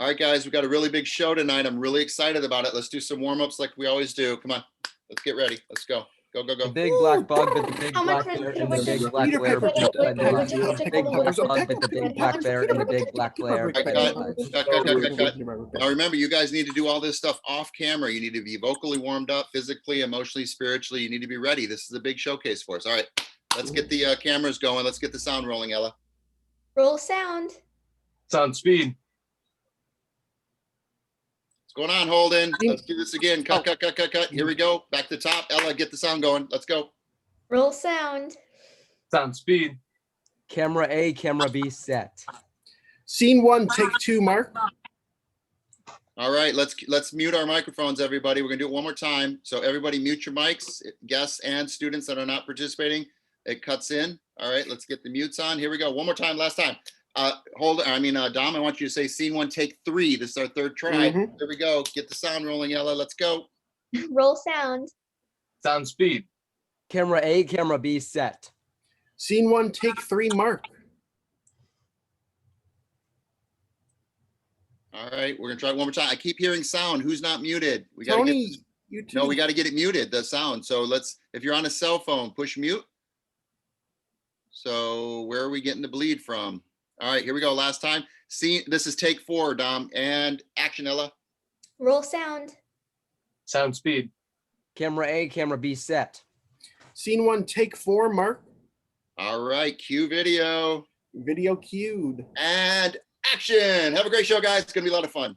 All right, guys, we've got a really big show tonight. I'm really excited about it. Let's do some warm-ups like we always do. Come on, let's get ready. Let's go. Go, go, go. The big black bug with the big black bear and the big black bear inside the box. Big black bug with the big black bear and the big black bear. Cut. Now remember, you guys need to do all this stuff off camera. You need to be vocally warmed up, physically, emotionally, spiritually. You need to be ready. This is a big showcase for us. All right, let's get the cameras going. Let's get the sound rolling, Ella. Roll sound. Sound speed. What's going on, Holden? Let's do this again. Cut. Here we go. Back to the top. Ella, get the sound going. Let's go. Roll sound. Sound speed. Camera A, camera B, set. Scene 1, take 2, Mark. All right, let's mute our microphones, everybody. We're gonna do it one more time. So everybody mute your mics, guests and students that are not participating. It cuts in. All right, let's get the mutes on. Here we go. One more time, last time. Dom, I want you to say scene 1, take 3. This is our third try. Here we go. Get the sound rolling, Ella. Let's go. Roll sound. Sound speed. Camera A, camera B, set. Scene 1, take 3, Mark. All right, we're gonna try it one more time. I keep hearing sound. Who's not muted? We gotta Tony, you too. No, we gotta get it muted, the sound. So if you're on a cell phone, push mute. So where are we getting the bleed from? All right, here we go. Last time. This is take 4, Dom, and action, Ella. Roll sound. Sound speed. Camera A, camera B, set. Scene 1, take 4, Mark. All right, cue video. Video cued. And action. Have a great show, guys. It's gonna be a lot of fun.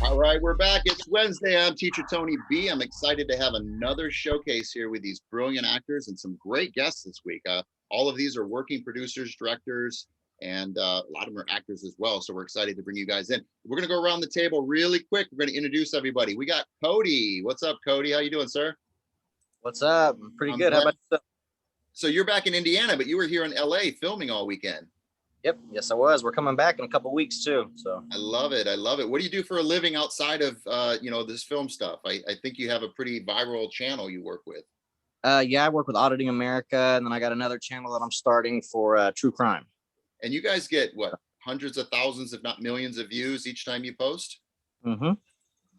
All right, we're back. It's Wednesday. I'm Teacher Tony B. I'm excited to have another showcase here with these brilliant actors and some great guests this week. All of these are working producers, directors, and a lot of them are actors as well. So we're excited to bring you guys in. We're going to go around the table really quick. We're going to introduce everybody. We got Cody. What's up, Cody? How you doing, sir? What's up? Pretty good. How about yourself? So you're back in Indiana, but you were here in LA filming all weekend. Yep. Yes, I was. We're coming back in a couple weeks too. So I love it. I love it. What do you do for a living outside of this film stuff? I think you have a pretty viral channel you work with. Yeah, I work with Auditing America, and then I got another channel that I'm starting for true crime. And you guys get what, hundreds of thousands, if not millions of views each time you post? Mm-hmm.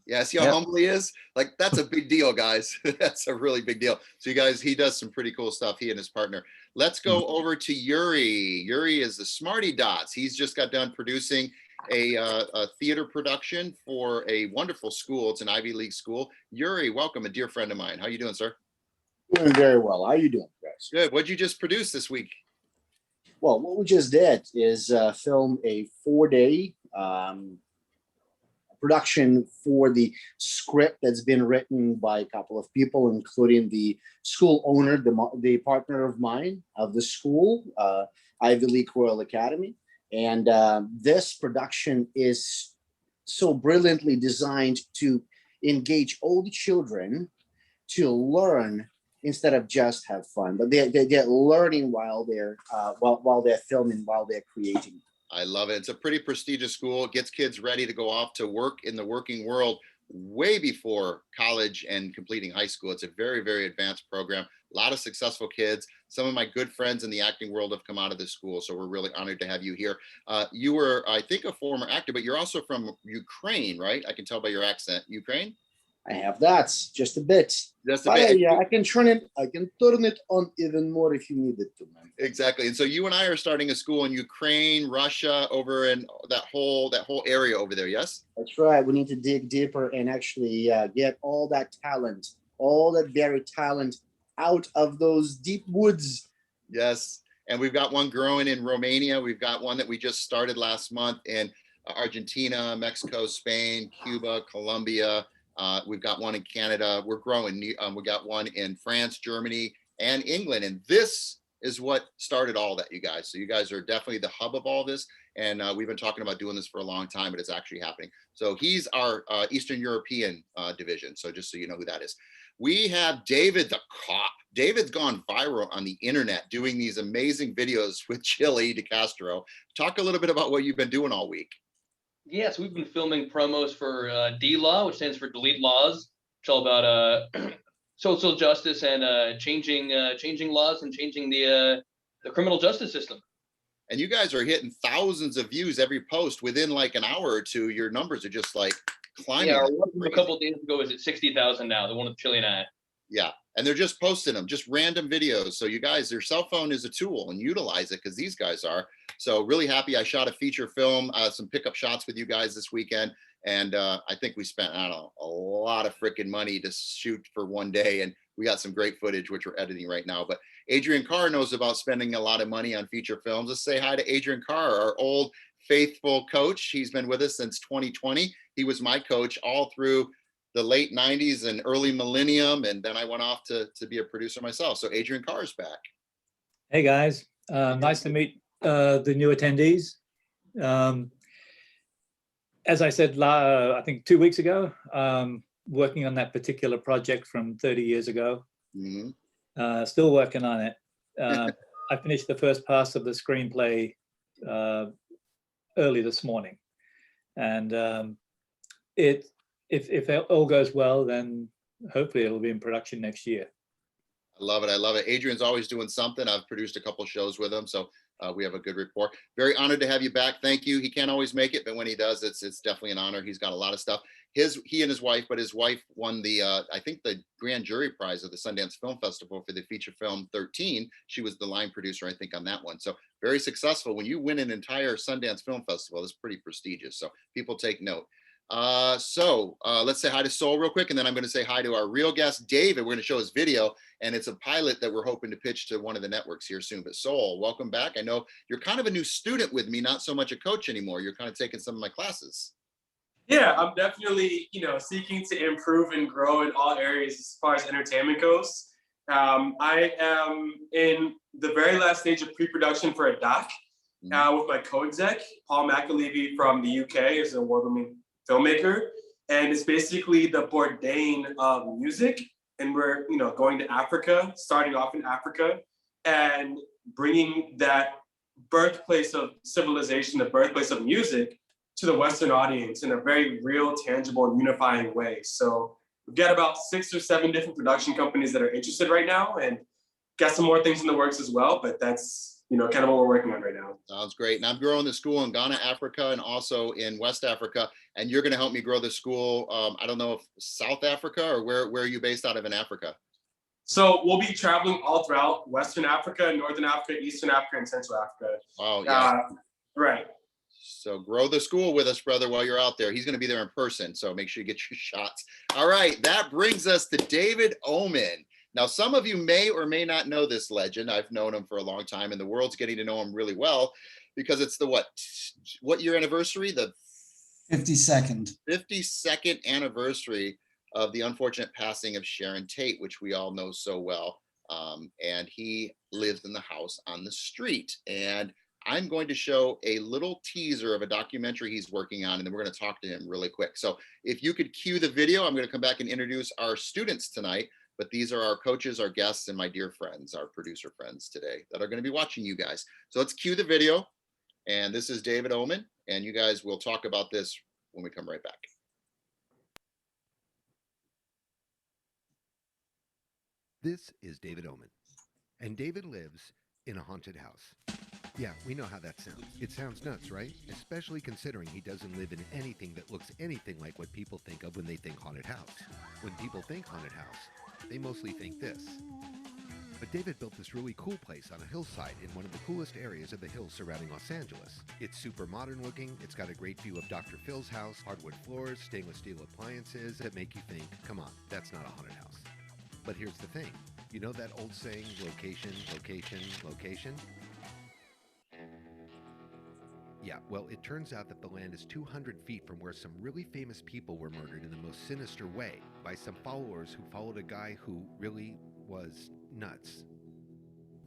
Yeah, see how humble he is? Like, that's a big deal, guys. That's a really big deal. So you guys, he does some pretty cool stuff, he and his partner. Let's go over to Yury. Yury is the Smarty Dots. He's just got done producing a theater production for a wonderful school. It's an Ivy League school. Yury, welcome, a dear friend of mine. How you doing, sir? Doing very well. How you doing, guys? Good. What'd you just produce this week? Well, what we just did is film a 4-day production for the script that's been written by a couple of people, including the school owner, the partner of mine of the school, Ivy League Royal Academy. And this production is so brilliantly designed to engage all the children to learn instead of just have fun. But they're learning while they're filming, while they're creating. I love it. It's a pretty prestigious school. It gets kids ready to go off to work in the working world way before college and completing high school. It's a very, very advanced program. A lot of successful kids. Some of my good friends in the acting world have come out of this school, so we're really honored to have you here. You were, I think, a former actor, but you're also from Ukraine, right? I can tell by your accent. Ukraine? I have that, just a bit. Just a bit. Yeah, I can turn it on even more if you need it to, man. Exactly. And so you and I are starting a school in Ukraine, Russia, over in that whole area over there, yes? That's right. We need to dig deeper and actually get all that talent, all that buried talent out of those deep woods. Yes. And we've got one growing in Romania. We've got one that we just started last month in Argentina, Mexico, Spain, Cuba, Colombia. We've got one in Canada. We're growing. We got one in France, Germany, and England. And this is what started all that, you guys. So you guys are definitely the hub of all this. And we've been talking about doing this for a long time, but it's actually happening. So he's our Eastern European division. So just so you know who that is. We have David the Cop. David's gone viral on the internet doing these amazing videos with Chili DeCastro. Talk a little bit about what you've been doing all week. Yes, we've been filming promos for D-Law, which stands for Delete Laws. It's all about social justice and changing laws and changing the criminal justice system. And you guys are hitting thousands of views every post within like an hour or two. Your numbers are just like climbing. Yeah, our one from a couple of days ago is at 60,000 now, the one with Chili and I. Yeah, and they're just posting them, just random videos. So you guys, your cell phone is a tool and utilize it because these guys are. So really happy. I shot a feature film, some pickup shots with you guys this weekend. And I think we spent, I don't know, a lot of freaking money to shoot for one day. And we got some great footage, which we're editing right now. But Adrian Carr knows about spending a lot of money on feature films. Let's say hi to Adrian Carr, our old faithful coach. He's been with us since 2020. He was my coach all through the late 90s and early millennium. And then I went off to be a producer myself. So Adrian Carr is back. Hey guys, nice to meet the new attendees. As I said, I think 2 weeks ago, working on that particular project from 30 years ago. Mm-hmm. Still working on it. I finished the first pass of the screenplay early this morning. And if all goes well, then hopefully it'll be in production next year. I love it. I love it. Adrian's always doing something. I've produced a couple shows with him, so we have a good rapport. Very honored to have you back. Thank you. He can't always make it, but when he does, it's definitely an honor. He's got a lot of stuff. He and his wife, but his wife won the I think the grand jury prize of the Sundance Film Festival for the feature film 13. She was the line producer, I think, on that one. So very successful. When you win an entire Sundance Film Festival, it's pretty prestigious. So people take note. Let's say hi to Soul real quick, and then I'm going to say hi to our real guest, David. We're going to show his video, and it's a pilot that we're hoping to pitch to one of the networks here soon. But Soul, welcome back. I know you're kind of a new student with me, not so much a coach anymore. You're kind of taking some of my classes. Yeah, I'm definitely, seeking to improve and grow in all areas as far as entertainment goes. I am in the very last stage of pre-production for a doc with my co-exec, Paul McAlevey from the UK, is an award-winning filmmaker, and it's basically the Bourdain of music. And we're, going to Africa, starting off in Africa, and bringing that birthplace of civilization, the birthplace of music, to the Western audience in a very real, tangible, and unifying way. So we've got about 6 or 7 different production companies that are interested right now, and got some more things in the works as well. But that's kind of what we're working on right now. Sounds great. And I'm growing the school in Ghana, Africa, and also in West Africa. And you're going to help me grow the school. I don't know if South Africa or where are you based out of in Africa? So we'll be traveling all throughout Western Africa, Northern Africa, Eastern Africa, and Central Africa. Oh, yeah. Right. So grow the school with us, brother, while you're out there. He's going to be there in person, so make sure you get your shots. All right, that brings us to David Omen. Now, some of you may or may not know this legend. I've known him for a long time, and the world's getting to know him really well because it's the what year anniversary? The 52nd. 52nd anniversary of the unfortunate passing of Sharon Tate, which we all know so well. And he lives in the house on the street. And I'm going to show a little teaser of a documentary he's working on, and then we're going to talk to him really quick. So if you could cue the video, I'm going to come back and introduce our students tonight, but these are our coaches, our guests, and my dear friends, our producer friends today that are going to be watching you guys. So let's cue the video. And this is David Omen, and you guys will talk about this when we come right back. This is David Omen, and David lives in a haunted house. Yeah, we know how that sounds. It sounds nuts, right? Especially considering he doesn't live in anything that looks anything like what people think of when they think haunted house. When people think haunted house, they mostly think this. But David built this really cool place on a hillside in one of the coolest areas of the hills surrounding Los Angeles. It's super modern looking, it's got a great view of Dr. Phil's house, hardwood floors, stainless steel appliances that make you think, come on, that's not a haunted house. But here's the thing, you know that old saying, location, location, location? Yeah, well, it turns out that the land is 200 feet from where some really famous people were murdered in the most sinister way by some followers who followed a guy who really was nuts.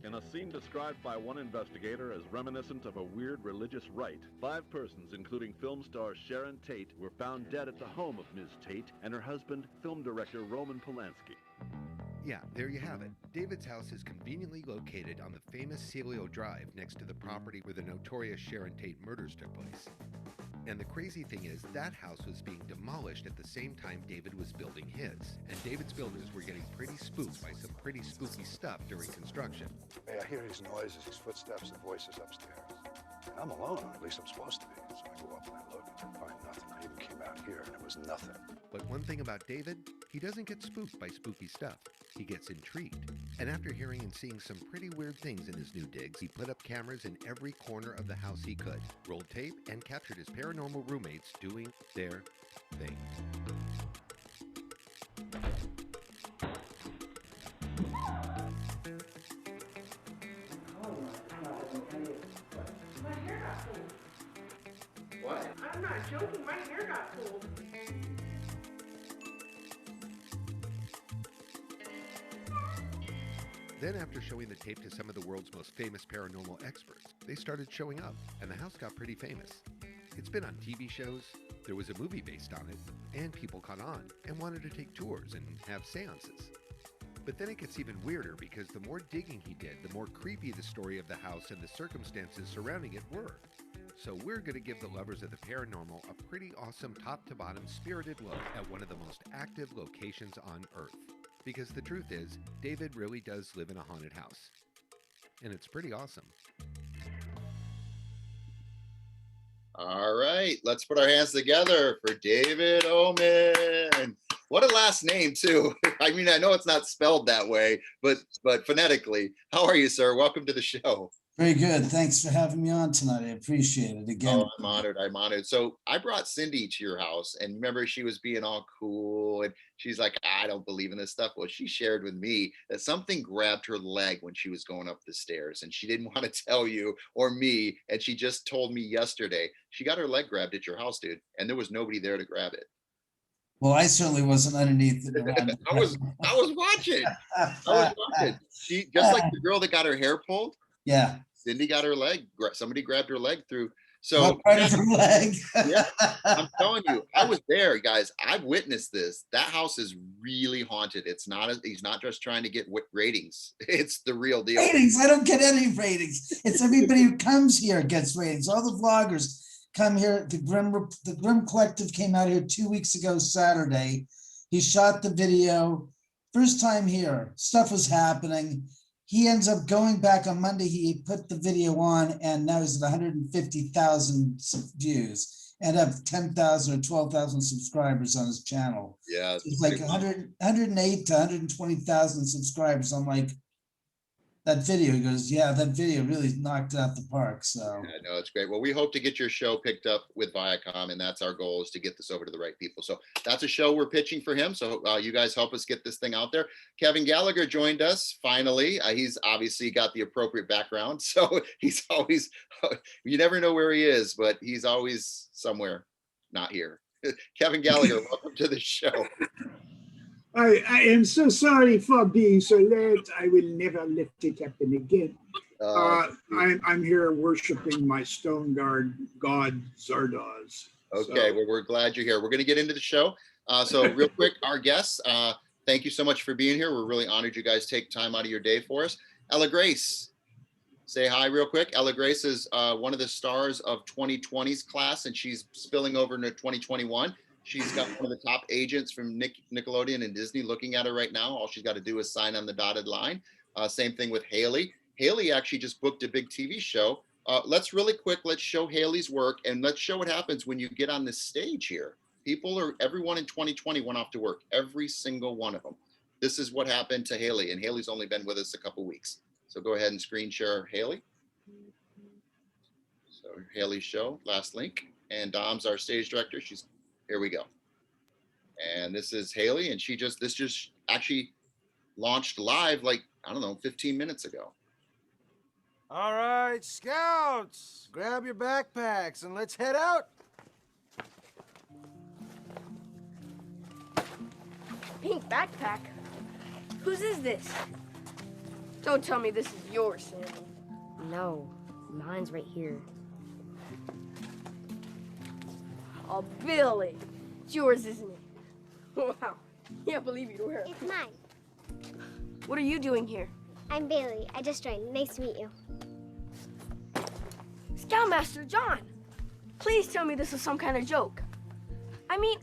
In a scene described by one investigator as reminiscent of a weird religious rite, 5 persons, including film star Sharon Tate, were found dead at the home of Ms. Tate and her husband, film director Roman Polanski. Yeah, there you have it. David's house is conveniently located on the famous Celio Drive next to the property where the notorious Sharon Tate murders took place. And the crazy thing is, that house was being demolished at the same time David was building his. And David's builders were getting pretty spooked by some pretty spooky stuff during construction. Hey, I hear these noises, these footsteps and voices upstairs. I'm alone, or at least I'm supposed to be. So I go up and I look and I find nothing. I even came out here and there was nothing. But one thing about David, he doesn't get spooked by spooky stuff. He gets intrigued. And after hearing and seeing some pretty weird things in his new digs, he put up cameras in every corner of the house he could, rolled tape, and captured his paranormal roommates doing their thing. What? I'm not joking, my hair got pulled. Then after showing the tape to some of the world's most famous paranormal experts, they started showing up, and the house got pretty famous. It's been on TV shows, there was a movie based on it, and people caught on and wanted to take tours and have seances. But then it gets even weirder because the more digging he did, the more creepy the story of the house and the circumstances surrounding it were. So we're going to give the lovers of the paranormal a pretty awesome top-to-bottom spirited look at one of the most active locations on Earth. Because the truth is, David really does live in a haunted house. And it's pretty awesome. All right, let's put our hands together for David Omen. What a last name, too. I mean, I know it's not spelled that way, but phonetically. How are you, sir? Welcome to the show. Very good. Thanks for having me on tonight. I appreciate it again. Oh, I'm honored. I'm honored. So I brought Cindy to your house, and remember, she was being all cool, and she's like, I don't believe in this stuff. Well, she shared with me that something grabbed her leg when she was going up the stairs, and she didn't want to tell you or me, and she just told me yesterday she got her leg grabbed at your house, dude, and there was nobody there to grab it. Well, I certainly wasn't underneath it. I was watching. She just like the girl that got her hair pulled. Yeah. Cindy got her leg. Somebody grabbed her leg through. So what part of her leg? Yeah, I'm telling you, I was there, guys. I've witnessed this. That house is really haunted. He's not just trying to get ratings. It's the real deal. Ratings? I don't get any ratings. It's everybody who comes here gets ratings. All the vloggers come here. The Grim Collective came out here 2 weeks ago Saturday. He shot the video. First time here. Stuff was happening. He ends up going back on Monday. He put the video on, and now he's at 150,000 views and have 10,000 or 12,000 subscribers on his channel. Yeah, it's like 108 to 120,000 subscribers. I'm like, that video. He goes, yeah, that video really knocked it out the park. So I know it's great. Well, we hope to get your show picked up with Viacom, and that's our goal, is to get this over to the right people. So that's a show we're pitching for him. So you guys help us get this thing out there. Kevin Gallagher joined us finally. He's obviously got the appropriate background, so he's always, you never know where he is, but he's always somewhere, not here. Kevin Gallagher, welcome to the show. I am so sorry for being so late. I will never lift it happen again. I'm here worshiping my stone god Zardoz. Okay, well, we're glad you're here. We're going to get into the show. So real quick, our guests, thank you so much for being here. We're really honored you guys take time out of your day for us. Ella Grace, say hi real quick. Ella Grace is one of the stars of 2020's class, and she's spilling over into 2021. She's got one of the top agents from Nickelodeon and Disney looking at her right now. All she's got to do is sign on the dotted line. Same thing with Haley. Haley actually just booked a big TV show. Let's show Haley's work, and let's show what happens when you get on this stage here. Everyone in 2020 went off to work, every single one of them. This is what happened to Haley, and Haley's only been with us a couple weeks. So go ahead and screen share Haley. So Haley's show, last link. And Dom's our stage director. Here we go. And this is Haley, and this just actually launched live, like, I don't know, 15 minutes ago. All right, scouts, grab your backpacks and let's head out. Pink backpack? Whose is this? Don't tell me this is yours, Sam. No, mine's right here. Oh, Billy. It's yours, isn't it? Wow. Can't believe you'd wear it. It's mine. What are you doing here? I'm Bailey. I just joined. Nice to meet you. Scoutmaster John. Please tell me this is some kind of joke. I mean,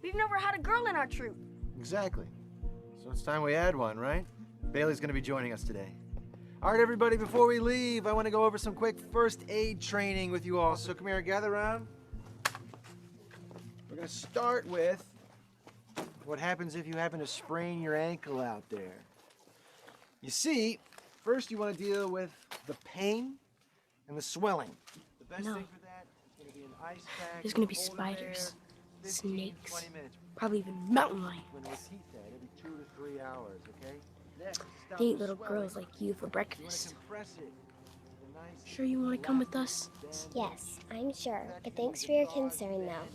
we've never had a girl in our troop. Exactly. So it's time we had one, right? Bailey's gonna be joining us today. All right, everybody, before we leave, I want to go over some quick first aid training with you all. So come here, gather around. We're gonna start with what happens if you happen to sprain your ankle out there. You see, first you want to deal with the pain and the swelling. The best thing for that is going to be an ice pack. There's gonna be hold it there, spiders, 15 to snakes, 20 minutes. probably even mountain lions. We're going to repeat that every 2 to 3 hours, okay? Next, stop They eat the little swelling. girls like you for You want breakfast. to compress it. with a nice Sure you want to come with us? Yes, I'm sure. But thanks for your concern, though.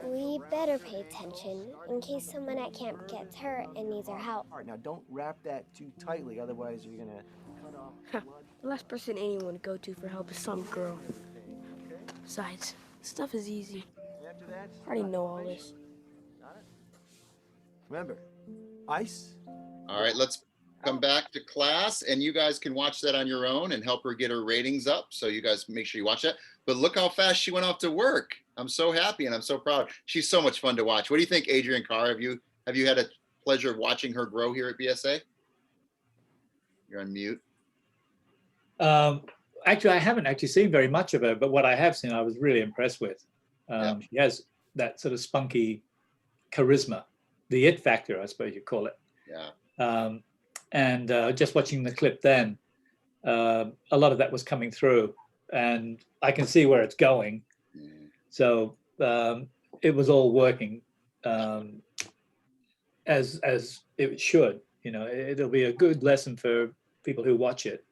We better pay attention in case someone at camp gets hurt and needs our help. All right, now don't wrap that too tightly, otherwise you're gonna cut off Huh. The last person anyone would go to for help is some girl. Besides, stuff is easy. After that, I already know all this. got it? Remember, ice. All right, let's come back to class, and you guys can watch that on your own and help her get her ratings up. So you guys make sure you watch that. But look how fast she went off to work. I'm so happy and I'm so proud. She's so much fun to watch. What do you think, Adrian Carr? Have you had a pleasure of watching her grow here at BSA? You're on mute. Actually, I haven't actually seen very much of her, but what I have seen, I was really impressed with. She has that sort of spunky charisma, the it factor, I suppose you call it. Yeah. And just watching the clip then, a lot of that was coming through, and I can see where it's going. So it was all working as it should. You know, it'll be a good lesson for people who watch it.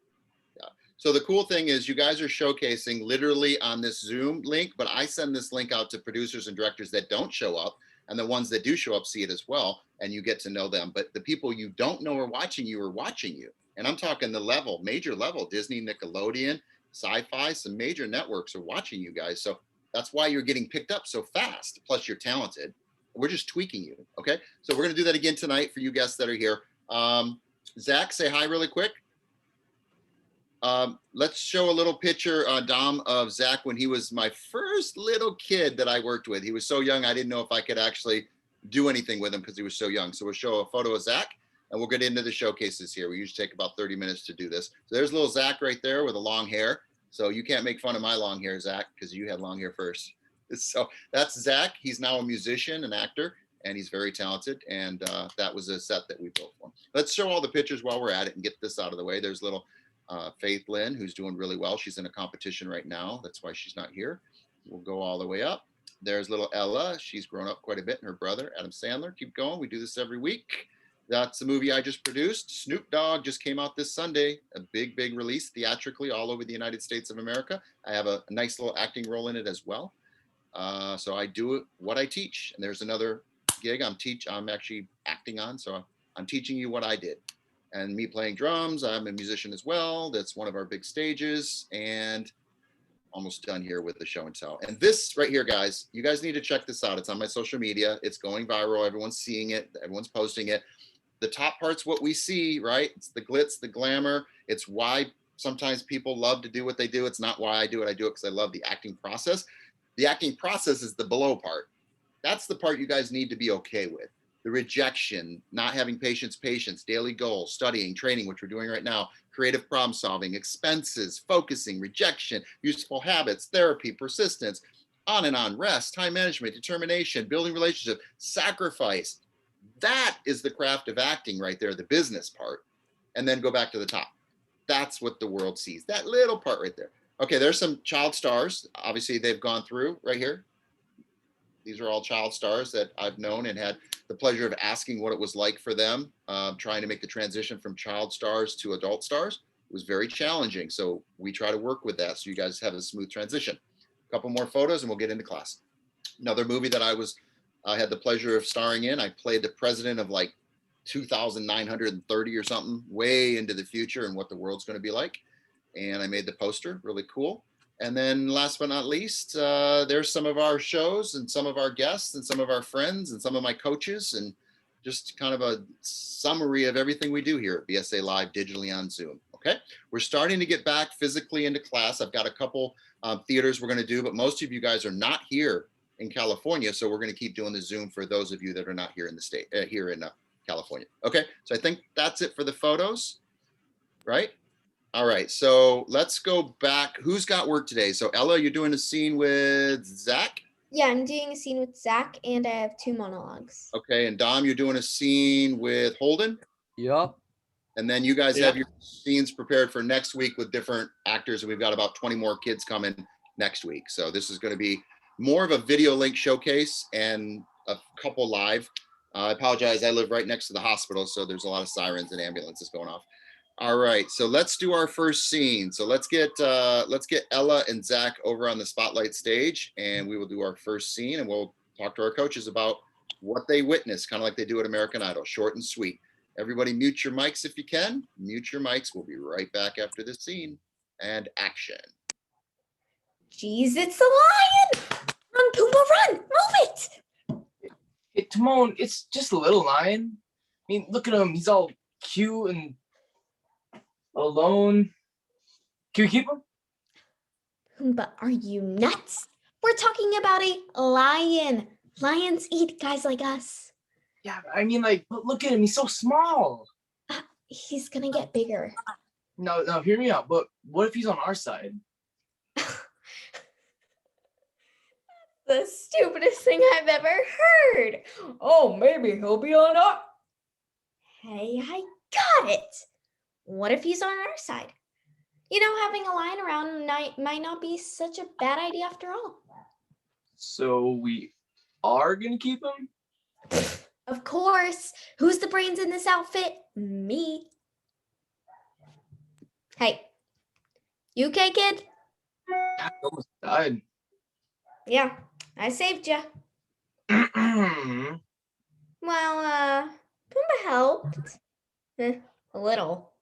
So the cool thing is you guys are showcasing literally on this Zoom link, but I send this link out to producers and directors that don't show up, and the ones that do show up see it as well, and you get to know them. But the people you don't know are watching you. And I'm talking the level, major level, Disney, Nickelodeon, Sci-Fi, some major networks are watching you guys. So that's why you're getting picked up so fast. Plus you're talented. We're just tweaking you, okay? So we're gonna do that again tonight for you guests that are here. Zack, say hi really quick. Let's show a little picture, Dom, of Zack when he was my first little kid that I worked with. He was so young, I didn't know if I could actually do anything with him because he was so young. So we'll show a photo of Zack and we'll get into the showcases here. We usually take about 30 minutes to do this. So there's little Zack right there with the long hair. So you can't make fun of my long hair, Zack, because you had long hair first. So that's Zack. He's now a musician, an actor, and he's very talented. And that was a set that we built for him. Let's show all the pictures while we're at it and get this out of the way. There's little Faith Lynn, who's doing really well. She's in a competition right now. That's why she's not here. We'll go all the way up. There's little Ella. She's grown up quite a bit. And her brother, Adam Sandler. Keep going. We do this every week. That's the movie I just produced. Snoop Dogg just came out this Sunday. A big, big release theatrically all over the United States of America. I have a nice little acting role in it as well. So I do what I teach. And there's another gig I'm actually acting on. So I'm teaching you what I did. And me playing drums, I'm a musician as well. That's one of our big stages. And almost done here with the show and tell. And this right here, guys, you guys need to check this out. It's on my social media. It's going viral. Everyone's seeing it. Everyone's posting it. The top part's what we see, right? It's the glitz, the glamour. It's why sometimes people love to do what they do. It's not why I do it. I do it because I love the acting process. The acting process is the below part. That's the part you guys need to be okay with. The rejection, not having patience, daily goals, studying, training, which we're doing right now, creative problem solving, expenses, focusing, rejection, useful habits, therapy, persistence, on and on, rest, time management, determination, building relationship, sacrifice. That is the craft of acting right there, the business part. And then go back to the top. That's what the world sees, that little part right there. Okay, there's some child stars. Obviously, they've gone through right here. These are all child stars that I've known and had the pleasure of asking what it was like for them, trying to make the transition from child stars to adult stars. It was very challenging. So we try to work with that so you guys have a smooth transition. A couple more photos and we'll get into class. Another movie that I had the pleasure of starring in. I played the president of like 2930 or something, way into the future and what the world's going to be like. And I made the poster, really cool. And then last but not least, there's some of our shows and some of our guests and some of our friends and some of my coaches, and just kind of a summary of everything we do here at BSA Live digitally on Zoom. Okay, we're starting to get back physically into class. I've got a couple theaters we're going to do, but most of you guys are not here in California, so we're going to keep doing the Zoom for those of you that are not here in the state, here in California. Okay, so I think that's it for the photos, right? All right, so let's go back. Who's got work today? So Ella, you're doing a scene with Zack? Yeah, I'm doing a scene with Zack, and I have 2 monologues. Okay, and Dom, you're doing a scene with Holden? Yup. And then you guys have your scenes prepared for next week with different actors, and we've got about 20 more kids coming next week. So this is going to be more of a video link showcase and a couple live. I apologize, I live right next to the hospital, so there's a lot of sirens and ambulances going off. All right, so let's do our first scene. So let's get Ella and Zack over on the spotlight stage, and we will do our first scene, and we'll talk to our coaches about what they witnessed, kind of like they do at American Idol, short and sweet. Everybody mute your mics if you can. Mute your mics. We'll be right back after this scene. And action. Jeez, it's the lion! Run, Pumbaa, run! Move it! Hey, Timon, it's just a little lion. I mean, look at him. He's all cute and alone. Can we keep him? Pumbaa, are you nuts? We're talking about a lion. Lions eat guys like us. Yeah, I mean, like, but look at him. He's so small. He's gonna get bigger. No, hear me out. But what if he's on our side? The stupidest thing I've ever heard. Oh, maybe he'll be on our... Hey, I got it. What if he's on our side? You know, having a lion around might not be such a bad idea after all. So we are gonna keep him? Of course. Who's the brains in this outfit? Me. Hey. You okay, kid? I almost died. Yeah, I saved you. Well, Pumbaa helped. A little.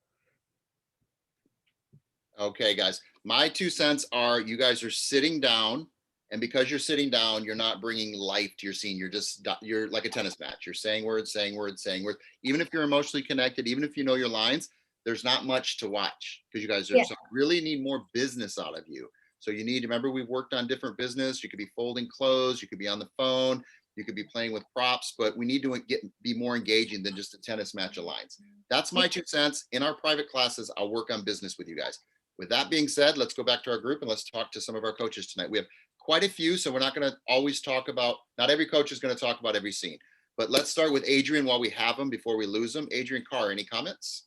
Okay, guys. My 2 cents are you guys are sitting down, and because you're sitting down, you're not bringing life to your scene. You're like a tennis match. You're saying words, saying words, saying words. Even if you're emotionally connected, even if you know your lines, there's not much to watch because you guys are so really need more business out of you. So you need to remember we've worked on different business. You could be folding clothes, you could be on the phone, you could be playing with props, but we need to be more engaging than just a tennis match of lines. That's my 2 cents. In our private classes, I'll work on business with you guys. With that being said, let's go back to our group and let's talk to some of our coaches tonight. We have quite a few, so we're not going to always talk about, not every coach is going to talk about every scene, but let's start with Adrian while we have him before we lose him. Adrian Carr, any comments?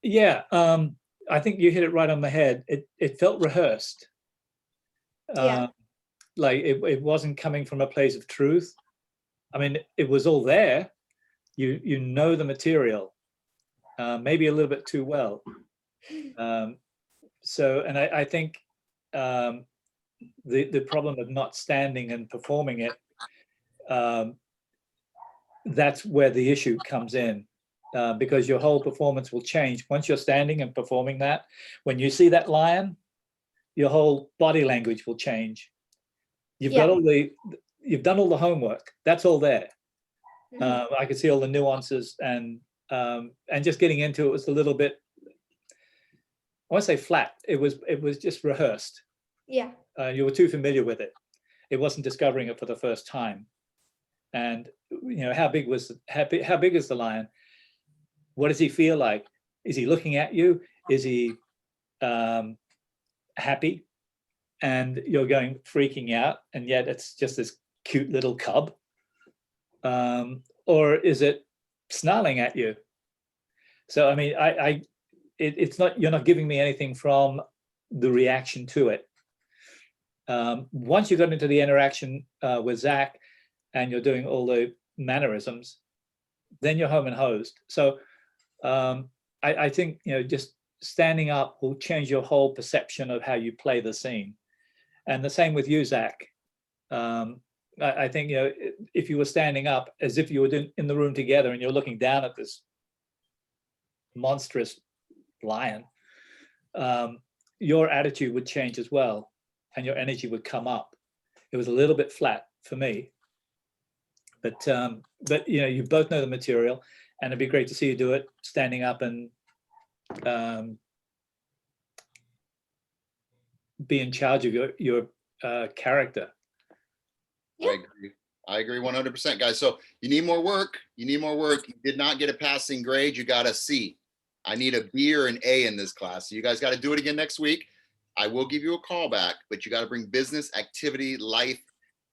Yeah, I think you hit it right on the head. It felt rehearsed. Like it wasn't coming from a place of truth. I mean, it was all there. You know the material, maybe a little bit too well. So, and I think the problem of not standing and performing it, that's where the issue comes in, because your whole performance will change once you're standing and performing that. When you see that lion, your whole body language will change. You've got you've done all the homework. That's all there. I could see all the nuances, and just getting into it was a little bit, I won't say flat. It was just rehearsed. Yeah. You were too familiar with it. It wasn't discovering it for the first time. And you know, how big is the lion? What does he feel like? Is he looking at you? Is he happy? And you're going freaking out, and yet it's just this cute little cub. Or is it snarling at you? So I mean, it's not, you're not giving me anything from the reaction to it. Once you got into the interaction with Zack and you're doing all the mannerisms, then you're home and hosed. So I think, you know, just standing up will change your whole perception of how you play the scene. And the same with you, Zack. I think, you know, if you were standing up as if you were in the room together and you're looking down at this monstrous lion, your attitude would change as well, and your energy would come up. It was a little bit flat for me, but you know, you both know the material, and it'd be great to see you do it standing up and be in charge of your character. Yeah. I agree 100%, guys. So you need more work. You need more work. You did not get a passing grade. You got a C. I need a B or an A in this class. So you guys got to do it again next week. I will give you a call back, but you got to bring business, activity, life.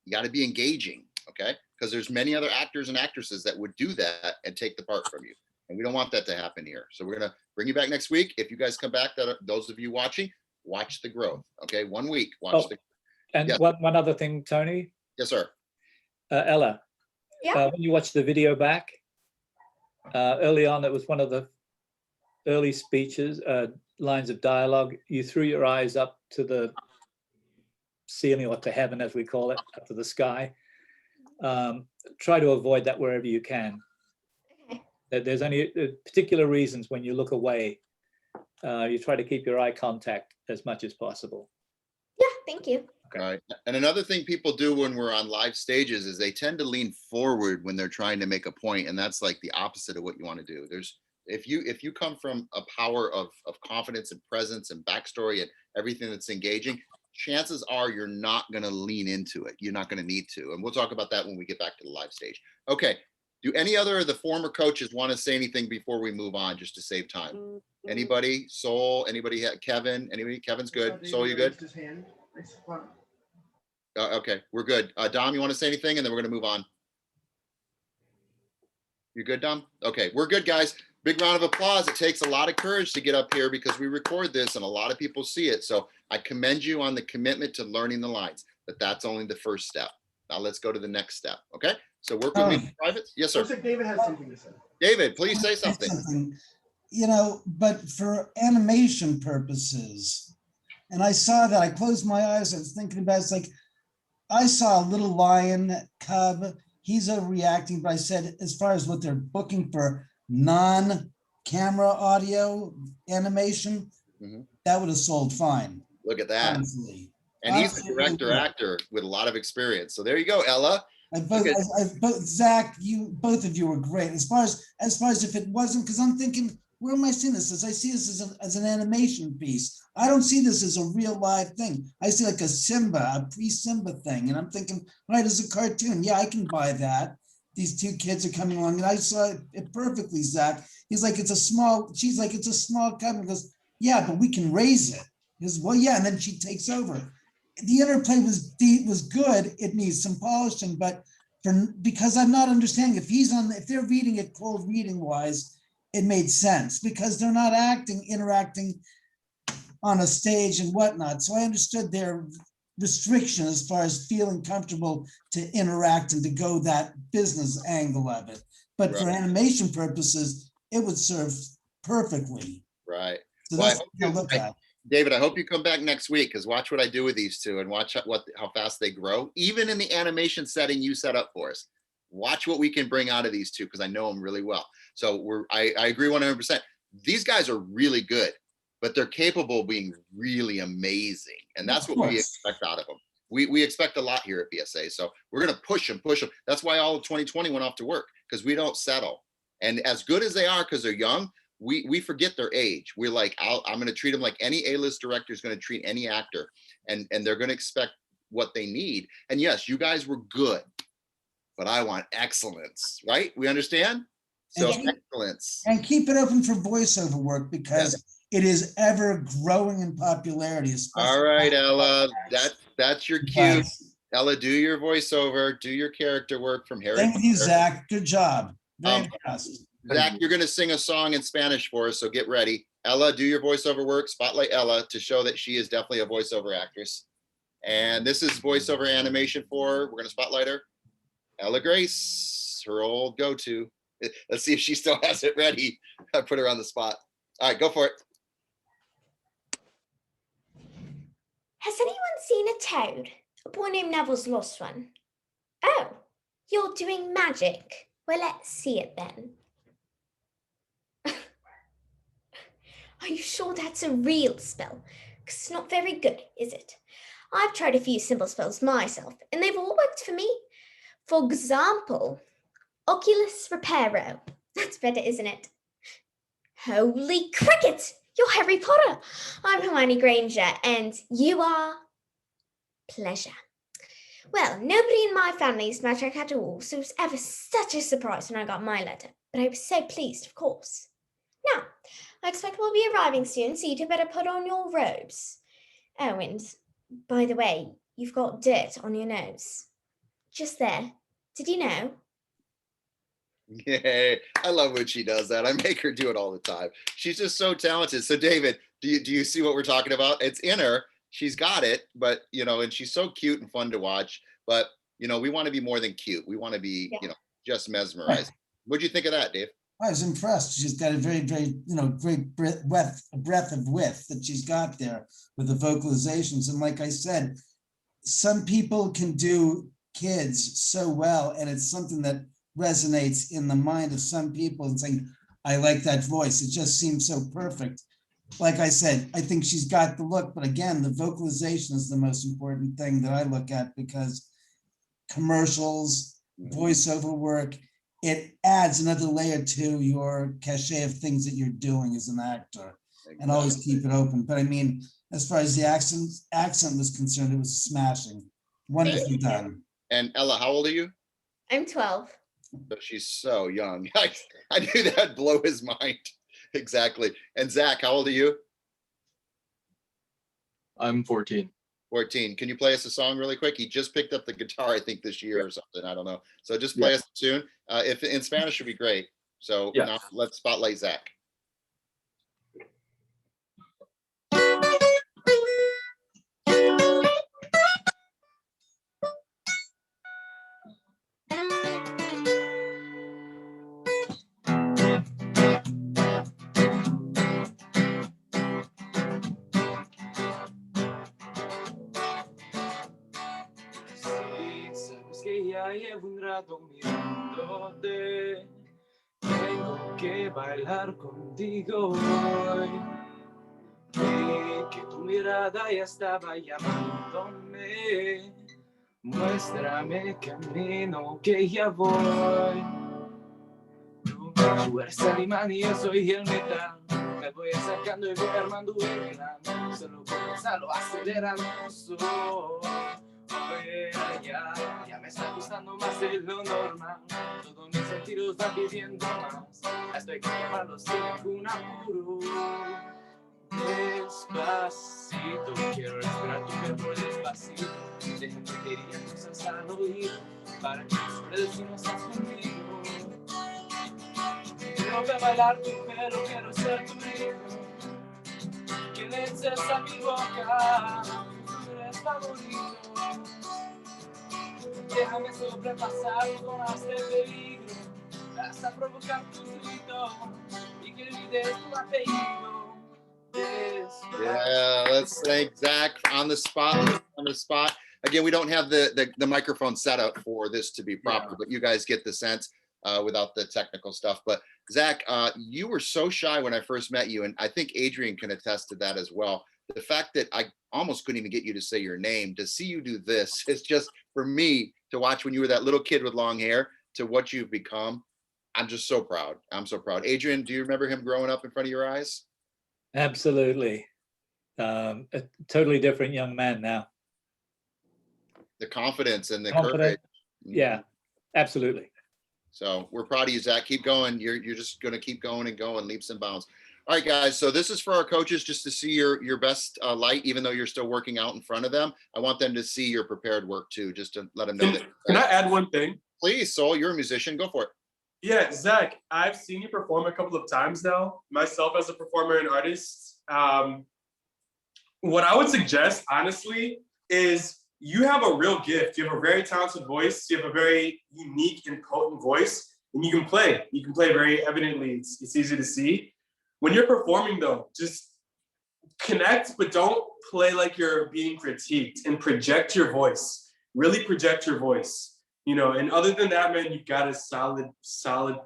You got to be engaging, okay? Because there's many other actors and actresses that would do that and take the part from you. And we don't want that to happen here. So we're going to bring you back next week. If you guys come back, those of you watching, watch the growth, okay? 1 week, watch the. And yes. one other thing, Tony. Yes, sir. Ella, when you watch the video back, early on, it was one of the early speeches, lines of dialogue. You threw your eyes up to the ceiling, or to heaven, as we call it, up to the sky. Try to avoid that wherever you can. Okay. There's only particular reasons when you look away. You try to keep your eye contact as much as possible. Yeah, thank you. All right. And another thing people do when we're on live stages is they tend to lean forward when they're trying to make a point, and that's like the opposite of what you want to do. There's if you come from a power of confidence and presence and backstory and everything that's engaging, chances are you're not going to lean into it. You're not going to need to. And we'll talk about that when we get back to the live stage. Okay. Do any other of the former coaches want to say anything before we move on, just to save time? Anybody? Soul? Anybody? Kevin? Anybody? Kevin's good. Soul, you good? Okay, we're good. Dom, you want to say anything, and then we're going to move on. You good, Dom? Okay, we're good, guys. Big round of applause. It takes a lot of courage to get up here because we record this and a lot of people see it. So I commend you on the commitment to learning the lines, but that's only the first step. Now let's go to the next step. Okay, so work with me in private. Yes, sir. Looks like David has something to say. David, please say something. You know, but for animation purposes, and I saw that, I closed my eyes, I was thinking about it, it's like, I saw a little lion cub, he's overreacting, but I said, as far as what they're booking for non-camera audio animation, that would have sold fine. Look at that. Honestly. And he's a director actor with a lot of experience. So there you go, Ella. Zach, both of you were great. As far as if it wasn't, because I'm thinking, where am I seeing this? As I see this as an animation piece. I don't see this as a real live thing. I see like a pre-Simba thing. And I'm thinking, right, as a cartoon, yeah, I can buy that. These two kids are coming along, and I saw it perfectly, Zach. She's like, it's a small cub. He goes, yeah, but we can raise it. He goes, well, yeah, and then she takes over. The interplay was good. It needs some polishing, but because I'm not understanding if they're reading it cold reading wise, it made sense because they're not interacting on a stage and whatnot. So I understood their restriction as far as feeling comfortable to interact and to go that business angle of it. But for animation purposes, it would serve perfectly. Right. So that's what I look at. David, I hope you come back next week because watch what I do with these two and watch how fast they grow. Even in the animation setting you set up for us, watch what we can bring out of these two because I know them really well. So I agree 100%. These guys are really good, but they're capable of being really amazing. And that's what we expect out of them. We expect a lot here at BSA. So we're going to push them. That's why all of 2020 went off to work because we don't settle. And as good as they are because they're young, we forget their age. We're like, I'm going to treat them like any A-list director is going to treat any actor, and they're going to expect what they need. And yes, you guys were good, but I want excellence, right? We understand? So excellence. And keep it open for voiceover work because it is ever growing in popularity. All right, Ella, that's your cue. Ella, do your voiceover, do your character work from Harry Potter. Thank you, Zach. Good job. Very impressed. Zach, you're going to sing a song in Spanish for us, so get ready. Ella, do your voiceover work. Spotlight Ella to show that she is definitely a voiceover actress. And this is voiceover animation for her. We're going to spotlight her. Ella Grace, her old go-to. Let's see if she still has it ready. I put her on the spot. All right, go for it. Has anyone seen a toad? A boy named Neville's lost one. Oh, you're doing magic. Well, let's see it then. Are you sure that's a real spell? Because it's not very good, is it? I've tried a few simple spells myself, and they've all worked for me. For example, Oculus Reparo. That's better, isn't it? Holy cricket! You're Harry Potter. I'm Hermione Granger, and you are Pleasure. Well, nobody in my family is magic at all, so it was ever such a surprise when I got my letter. But I was so pleased, of course. Now, I expect we'll be arriving soon, so you two better put on your robes. Oh, and by the way, you've got dirt on your nose. Just there. Did you know? Yeah, I love when she does that. I make her do it all the time. She's just so talented. So David, do you see what we're talking about? It's in her. She's got it, but and she's so cute and fun to watch. But we want to be more than cute. We want to be, just mesmerized. What'd you think of that, Dave? I was impressed. She's got a very, very, great breadth of width that she's got there with the vocalizations. And like I said, some people can do kids so well, and it's something that resonates in the mind of some people and saying, I like that voice. It just seems so perfect. Like I said, I think she's got the look, but again, the vocalization is the most important thing that I look at, because commercials, voiceover work, it adds another layer to your cachet of things that you're doing as an actor, and always keep it open. But I mean, as far as the accent was concerned, it was smashing. Wonderfully done. And Ella, how old are you? I'm 12. But she's so young. I knew that'd blow his mind. Exactly. And Zack, how old are you? I'm 14. 14. Can you play us a song really quick? He just picked up the guitar, I think, this year or something. I don't know. So just play us a tune. If in Spanish would be great. So now let's spotlight Zack. Llevo un rato mirándote, tengo que bailar contigo hoy. Vi que tu mirada ya estaba llamándome, muéstrame el camino que ya voy. Tú eres el imán y yo soy el metal, me voy acercando y voy armando el plan, solo con pensarlo aceleramos. Oye, ya me está gustando más de lo normal. Todos mis sentidos van pidiendo más. Estoy que tomarlo sin ningún apuro. Despacito, quiero respirar tu cuerpo despacito. Déjame que diga cosas al oído para que sorprendas si no estás conmigo. Quiero ver bailar tu pelo, quiero ser tu hijo. Que le eches a mi boca, tú eres favorito. Déjame sobrepasar zonas de peligro hasta provocar tu grito y que olvides tu apellido. Yeah, let's thank Zack on the spot. Again, we don't have the microphone set up for this to be proper, but you guys get the sense without the technical stuff. But Zack, you were so shy when I first met you, and I think Adrian can attest to that as well. The fact that I almost couldn't even get you to say your name, to see you do this, is just, for me, to watch when you were that little kid with long hair to what you've become. I'm just so proud. I'm so proud. Adrian, do you remember him growing up in front of your eyes? Absolutely. A totally different young man now. The confidence and the Confident. courage. Yeah, absolutely. So we're proud of you, Zack. Keep going. You're just going to keep going and going, leaps and bounds. All right, guys. So this is for our coaches, just to see your best light, even though you're still working out in front of them. I want them to see your prepared work too, just to let them know that. Can I add one thing? Please, Sol, you're a musician. Go for it. Yeah, Zack, I've seen you perform a couple of times now, myself as a performer and artist. What I would suggest, honestly, is you have a real gift. You have a very talented voice. You have a very unique and potent voice, and you can play. You can play very evidently. It's easy to see. When you're performing, though, just connect, but don't play like you're being critiqued, and project your voice. Really project your voice. You know, and other than that, man, you got a solid,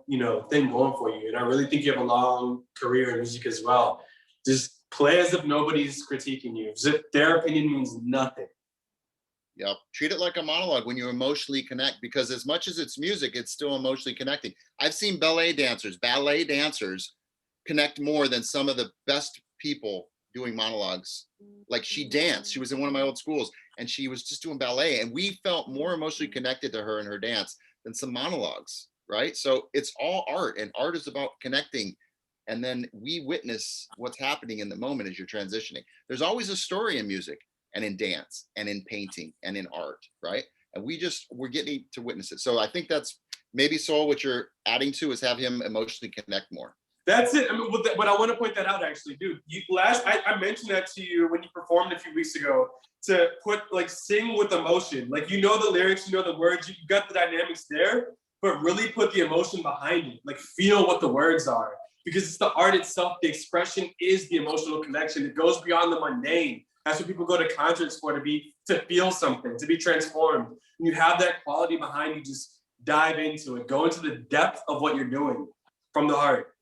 you know, thing going for you. And I really think you have a long career in music as well. Just play as if nobody's critiquing you. As if their opinion means nothing. Yep. Treat it like a monologue when you emotionally connect, because as much as it's music, it's still emotionally connecting. I've seen ballet dancers connect more than some of the best people doing monologues. Like she danced, she was in one of my old schools and she was just doing ballet, and we felt more emotionally connected to her in her dance than some monologues, right? So it's all art, and art is about connecting. And then we witness what's happening in the moment as you're transitioning. There's always a story in music and in dance and in painting and in art, right? And we're getting to witness it. So I think that's maybe, Soul, what you're adding to is have him emotionally connect more. That's it. I mean, but I want to point that out, actually, dude. I mentioned that to you when you performed a few weeks ago, to put, like, sing with emotion. Like, you know the lyrics, you know the words, you got the dynamics there, but really put the emotion behind it. Like, feel what the words are. Because it's the art itself, the expression is the emotional connection. It goes beyond the mundane. That's what people go to concerts for, to feel something, to be transformed. When you have that quality behind you, just dive into it. Go into the depth of what you're doing from the heart.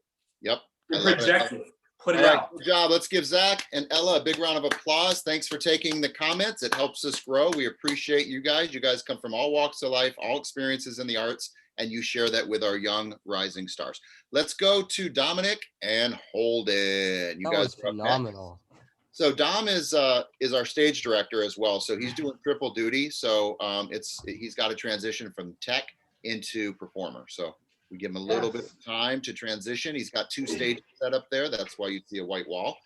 Yep. Project it. Put it All right, out. good job. Let's give Zach and Ella a big round of applause. Thanks for taking the comments. It helps us grow. We appreciate you guys. You guys come from all walks of life, all experiences in the arts, and you share that with our young rising stars. Let's go to Domenic and Holden. You That guys was phenomenal. So Dom is our stage director as well. So he's doing triple duty. So he's got to transition from tech into performer. So we give him a little bit of time to transition. He's got 2 stages set up there. That's why you see a white wall.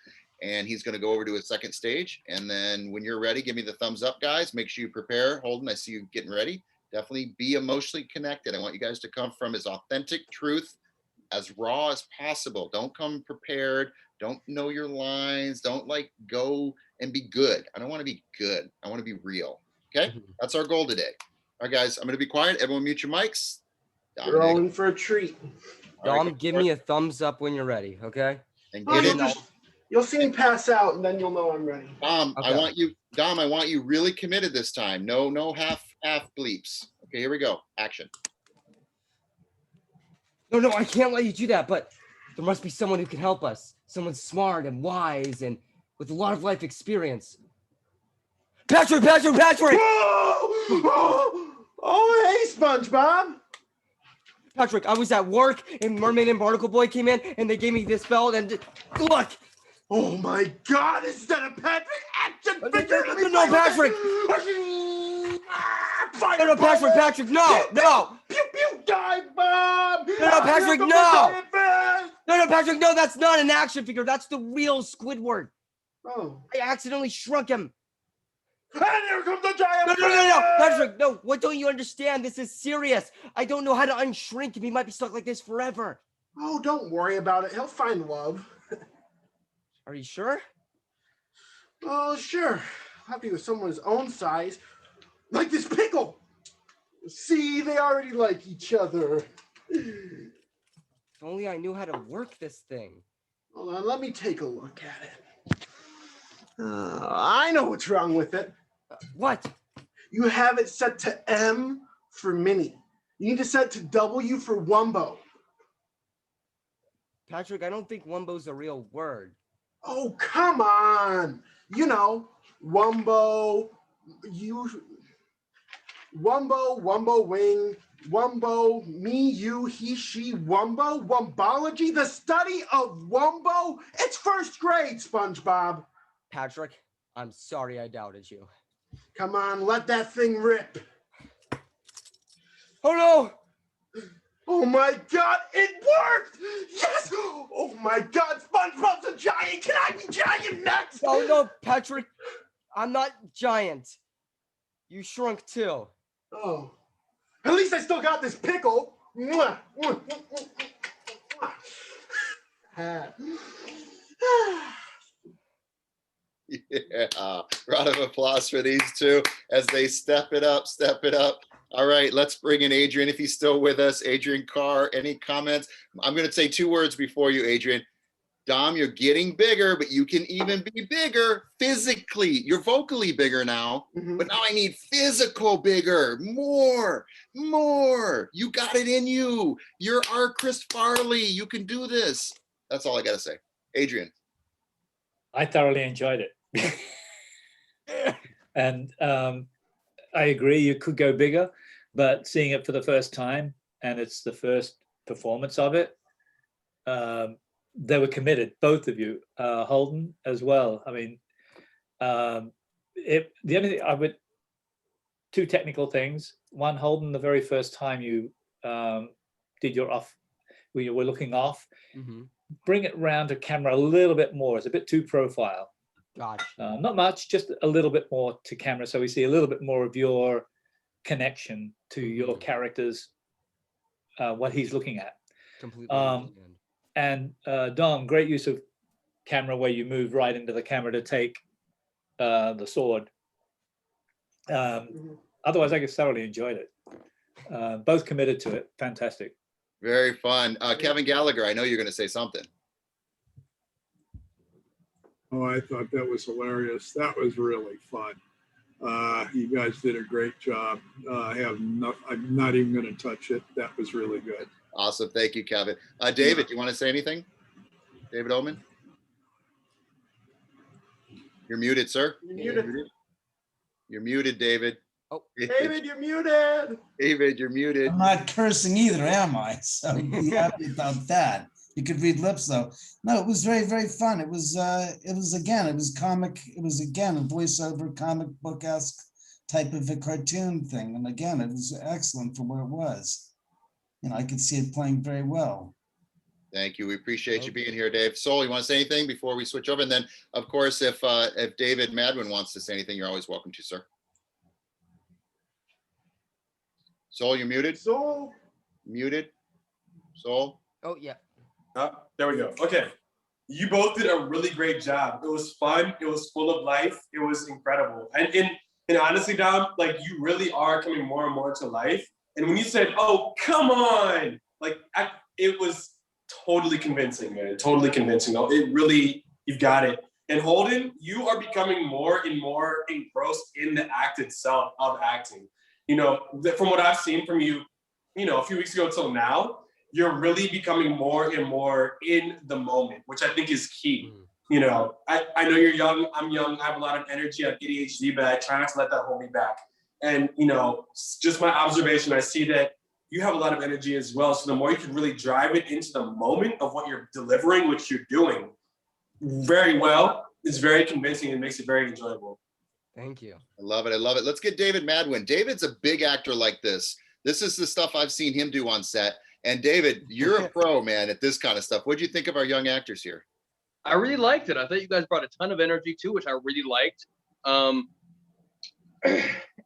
And he's going to go over to a second stage. And then when you're ready, give me the thumbs up, guys. Make sure you prepare. Holden, I see you getting ready. Definitely be emotionally connected. I want you guys to come from as authentic truth, as raw as possible. Don't come prepared. Don't know your lines. Don't go and be good. I don't want to be good. I want to be real. Okay. That's our goal today. All right, guys, I'm going to be quiet. Everyone mute your mics. You're all in for a treat. Dom, give me a thumbs up when you're ready. Okay. And you'll see me pass out and then you'll know I'm ready. Dom, Okay. I want you really committed this time. No half bleeps. Okay, here we go. Action. No, I can't let you do that, but there must be someone who can help us. Someone smart and wise and with a lot of life experience. Patrick! Oh, hey, SpongeBob. Patrick, I was at work and Mermaid and Barnacle Boy came in and they gave me this belt and look. Oh my God, is that a Patrick action figure? No, Patrick. No, Patrick, no. Pew, pew, dive bomb. No, Patrick, no. No, Patrick, no, that's not an action figure. That's the real Squidward. Oh. I accidentally shrunk him. And here comes the giant. No, Patrick, no. What don't you understand? This is serious. I don't know how to unshrink him. He might be stuck like this forever. Oh, don't worry about it. He'll find love. Are you sure? Oh, sure. Happy with someone his own size. Like this pickle. See, they already like each other. If only I knew how to work this thing. Hold on, let me take a look at it. I know what's wrong with it. What? You have it set to M for mini. You need to set to W for Wumbo. Patrick, I don't think Wumbo's a real word. Oh, come on. You know, Wumbo, Wumbo wing, Wumbo, me, you, he, she, Wumbo, Wumbology, the study of Wumbo. It's first grade, SpongeBob. Patrick, I'm sorry I doubted you. Come on, let that thing rip. Oh no! Oh my God, it worked! Yes! Oh my God, SpongeBob's a giant! Can I be giant next? Oh no, Patrick, I'm not giant. You shrunk too. Oh, at least I still got this pickle. Mwah, mwah, mwah, mwah. Yeah, round of applause for these two as they step it up. All right, let's bring in Adrian if he's still with us. Adrian Carr, any comments? I'm going to say 2 words before you, Adrian. Dom, you're getting bigger, but you can even be bigger physically. You're vocally bigger now, but now I need physical bigger, more. You got it in you. You're our Chris Farley. You can do this. That's all I got to say. Adrian. I thoroughly enjoyed it. And I agree, you could go bigger, but seeing it for the first time, and it's the first performance of it, they were committed, both of you, Holden as well. I mean, the only thing I would, two technical things. One, Holden, the very first time you did your off, when you were looking off, bring it round to camera a little bit more. It's a bit too profile. Gotcha. Not much, just a little bit more to camera, so we see a little bit more of your connection to your characters, what he's looking at. Completely understand. And Dom, great use of camera where you move right into the camera to take the sword. Otherwise, I just thoroughly enjoyed it. Both committed to it. Fantastic. Very fun. Kevin Gallagher, I know you're going to say something. Oh, I thought that was hilarious. That was really fun. You guys did a great job. I'm not even going to touch it. That was really good. Awesome. Thank you, Kevin. David, do you want to say anything? David Omen? You're muted, sir. You're muted. You're muted, David. Oh, David, you're muted. David, you're muted. I'm not cursing either, am I? So be happy about that. You could read lips though. No, it was very, very fun. It was comic. It was again a voiceover comic book-esque type of a cartoon thing. And again, it was excellent for where it was. You know, I could see it playing very well. Thank you. We appreciate you being here, Dave. Sol, you want to say anything before we switch over? And then, of course, if David Madwin wants to say anything, you're always welcome to, sir. Sol, you're muted. Sol. Muted. Sol. Oh, yeah. There we go. Okay. You both did a really great job. It was fun. It was full of life. It was incredible. And honestly, Dom, like you really are coming more and more to life. And when you said, "Oh, come on," like it was totally convincing, man. Totally convincing. It really, you've got it. And Holden, you are becoming more and more engrossed in the act itself of acting. You know, from what I've seen from you, you know, a few weeks ago till now, you're really becoming more and more in the moment, which I think is key. You know, I know you're young, I'm young, I have a lot of energy, I have ADHD, but I try not to let that hold me back. And, you know, just my observation, I see that you have a lot of energy as well. So the more you can really drive it into the moment of what you're delivering, which you're doing very well, it's very convincing and makes it very enjoyable. Thank you. I love it. I love it. Let's get David Madwin. David's a big actor like this. This is the stuff I've seen him do on set. And David, you're a pro, man, at this kind of stuff. What do you think of our young actors here? I really liked it. I thought you guys brought a ton of energy too, which I really liked.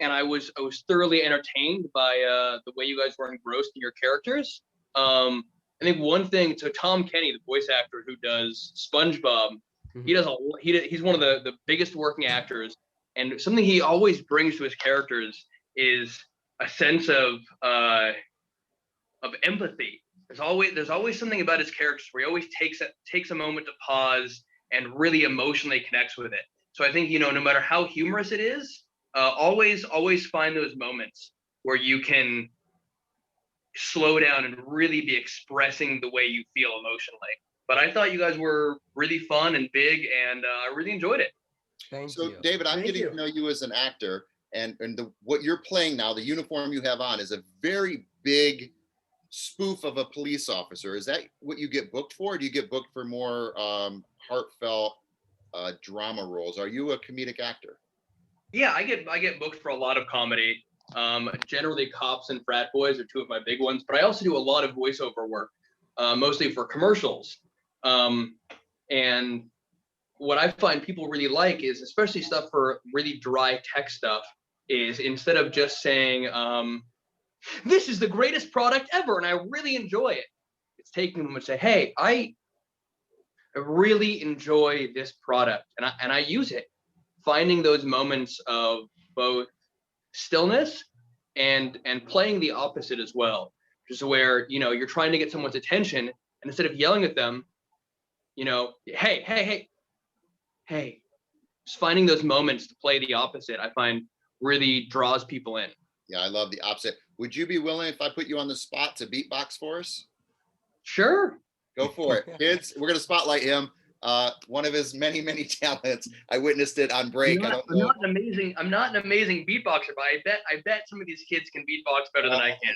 And I was thoroughly entertained by the way you guys were engrossed in your characters. I think one thing, so Tom Kenny, the voice actor who does SpongeBob, he's one of the biggest working actors, and something he always brings to his characters is a sense of empathy. There's always something about his characters where he always takes a moment to pause and really emotionally connects with it. So I think, you know, no matter how humorous it is, always find those moments where you can slow down and really be expressing the way you feel emotionally. But I thought you guys were really fun and big, and I really enjoyed it. Thank you. David, I'm getting to know you as an actor, and what you're playing now, the uniform you have on, is a very big spoof of a police officer. Is that what you get booked for? Or do you get booked for more heartfelt drama roles? Are you a comedic actor? Yeah, I get booked for a lot of comedy. Generally, Cops and Frat Boys are two of my big ones, but I also do a lot of voiceover work, mostly for commercials. And what I find people really like is, especially stuff for really dry tech stuff, is instead of just saying, this is the greatest product ever and I really enjoy it, it's taking them and say, hey, I really enjoy this product and I use it. Finding those moments of both stillness and playing the opposite as well, just where, you know, you're trying to get someone's attention, and instead of yelling at them, you know, hey. Just finding those moments to play the opposite, I find really draws people in. Yeah, I love the opposite. Would you be willing if I put you on the spot to beatbox for us? Sure. Go for it. Kids, we're going to spotlight him. One of his many, many talents. I witnessed it on break. I'm not an amazing beatboxer, but I bet some of these kids can beatbox better than I can.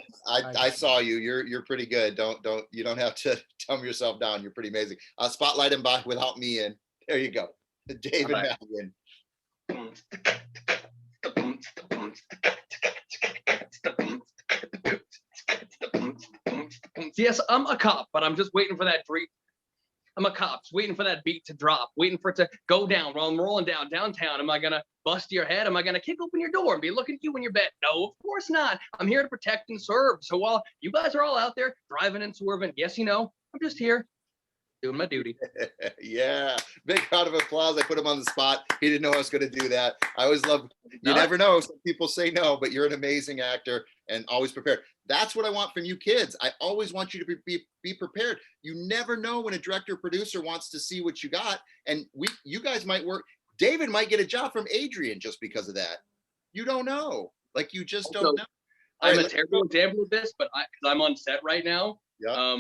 I saw you. You're pretty good. You don't have to dumb yourself down. You're pretty amazing. Spotlight him by without me in. There you go. David Madwin. Yes, I'm a cop, but I'm just waiting for that beat. I'm a cop, just waiting for that beat to drop, waiting for it to go down while I'm rolling downtown. Am I gonna bust your head? Am I gonna kick open your door and be looking at you in your bed? No, of course not. I'm here to protect and serve. So while you guys are all out there driving and swerving, yes, you know, I'm just here doing my duty. Yeah, big round of applause. I put him on the spot. He didn't know I was going to do that. I always love, you never know. Some people say no, but you're an amazing actor and always prepared. That's what I want from you kids. I always want you to be prepared. You never know when a director or producer wants to see what you got. And you guys might work. David might get a job from Adrian just because of that. You don't know. Like, you just don't know. I'm a terrible example of this, but because I'm on set right now. Yeah.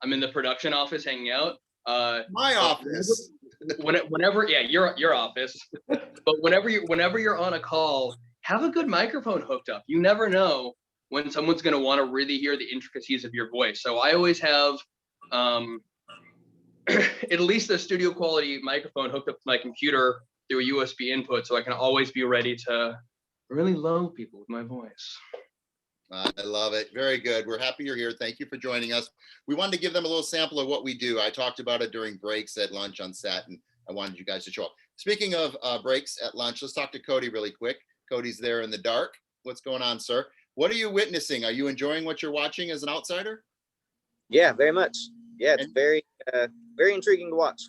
I'm in the production office hanging out. My office. Whenever, yeah, your office. But whenever you're on a call, have a good microphone hooked up. You never know when someone's going to want to really hear the intricacies of your voice. So I always have at least a studio quality microphone hooked up to my computer through a USB input, so I can always be ready to really love people with my voice. I love it. Very good. We're happy you're here. Thank you for joining us. We wanted to give them a little sample of what we do. I talked about it during breaks at lunch on set, and I wanted you guys to show up. Speaking of breaks at lunch, let's talk to Cody really quick. Cody's there in the dark. What's going on, sir? What are you witnessing? Are you enjoying what you're watching as an outsider? Yeah, very much. Yeah, it's very intriguing to watch.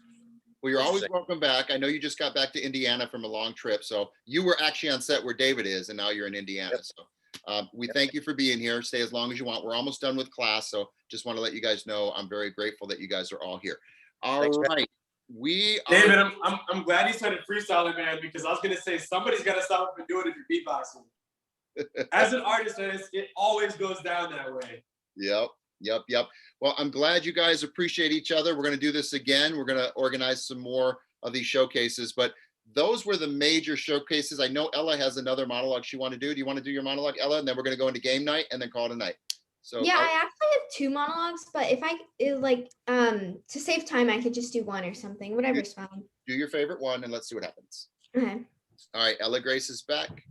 Well, you're always welcome back. I know you just got back to Indiana from a long trip. So you were actually on set where David is, and now you're in Indiana. Yep. So we thank you for being here. Stay as long as you want. We're almost done with class. So just want to let you guys know I'm very grateful that you guys are all here. All right. David, I'm glad you started freestyling, man, because I was going to say somebody's got to stop and do it if you're beatboxing. As an artist, it always goes down that way. Yep. Well, I'm glad you guys appreciate each other. We're going to do this again. We're going to organize some more of these showcases, but those were the major showcases. I know Ella has another monologue she wanted to do. Do you want to do your monologue, Ella? And then we're going to go into game night and then call it a night. So yeah, I actually have 2 monologues, but if to save time, I could just do 1 or something. Whatever's fine. Do your favorite one and let's see what happens. Okay. All right, Ella Grace is back.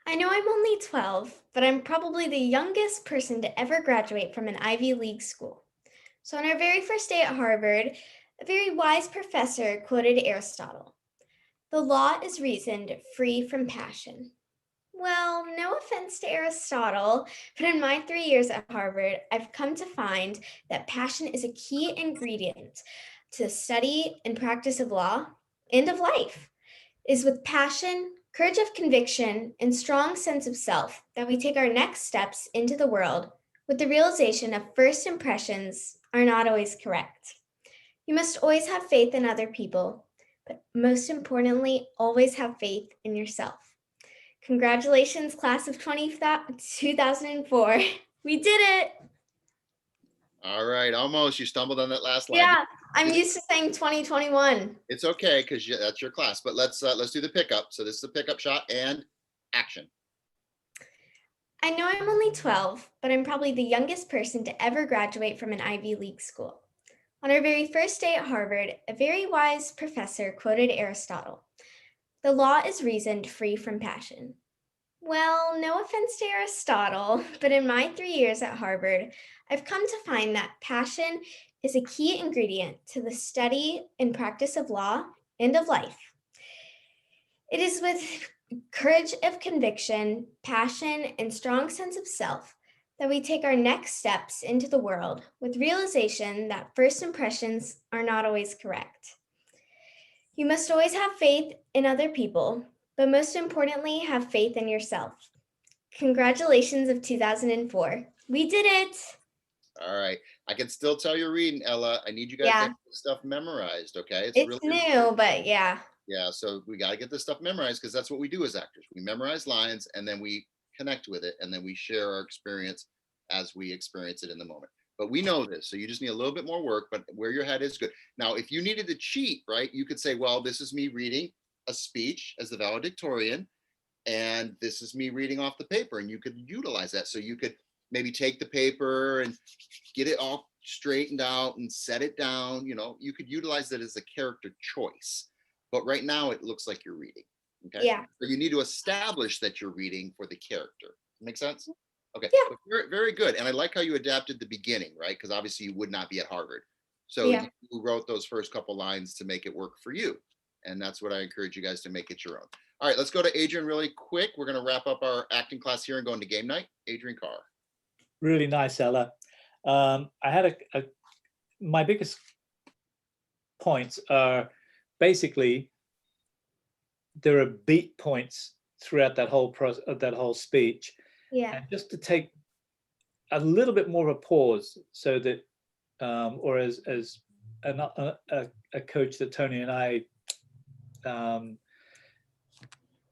I know I'm only 12, but I'm probably the youngest person to ever graduate from an Ivy League school. So on our very first day at Harvard, a very wise professor quoted Aristotle. The law is reasoned, free from passion. Well, no offense to Aristotle, but in my 3 years at Harvard, I've come to find that passion is a key ingredient to the study and practice of law and of life. It is with passion, courage of conviction, and strong sense of self that we take our next steps into the world with the realization of first impressions are not always correct. You must always have faith in other people, but most importantly, always have faith in yourself. Congratulations, class of 2004. We did it. All right, almost. You stumbled on that last line. Yeah, I'm used to saying 2021. It's okay, because that's your class, but let's do the pickup. So this is the pickup shot and action. I know I'm only 12, but I'm probably the youngest person to ever graduate from an Ivy League school. On our very first day at Harvard, a very wise professor quoted Aristotle. The law is reasoned, free from passion. Well, no offense to Aristotle, but in my 3 years at Harvard, I've come to find that passion is a key ingredient to the study and practice of law and of life. It is with courage of conviction, passion, and strong sense of self that we take our next steps into the world with realization that first impressions are not always correct. You must always have faith in other people, but most importantly, have faith in yourself. Congratulations of 2004. We did it. All right. I can still tell you're reading, Ella. I need you guys to Yeah. get this stuff memorized, okay? It's really new, but yeah. Yeah, so we got to get this stuff memorized because that's what we do as actors. We memorize lines and then we connect with it and then we share our experience as we experience it in the moment. But we know this, so you just need a little bit more work, but where your head is good. Now, if you needed to cheat, right, you could say, well, this is me reading a speech as the valedictorian, and this is me reading off the paper, and you could utilize that. So you could maybe take the paper and get it all straightened out and set it down. You know, you could utilize that as a character choice. But right now it looks like you're reading. Okay. Yeah. So you need to establish that you're reading for the character. Make sense? Okay. Yeah. Very, very good. And I like how you adapted the beginning, right? Because obviously you would not be at Harvard. So Yeah. you wrote those first couple lines to make it work for you. And that's what I encourage you guys to make it your own. All right, let's go to Adrian really quick. We're going to wrap up our acting class here and go into game night. Adrian Carr. Really nice, Ella. I had my biggest points are basically there are beat points throughout that whole speech. Yeah. And just to take a little bit more of a pause so that, or as a coach that Tony and I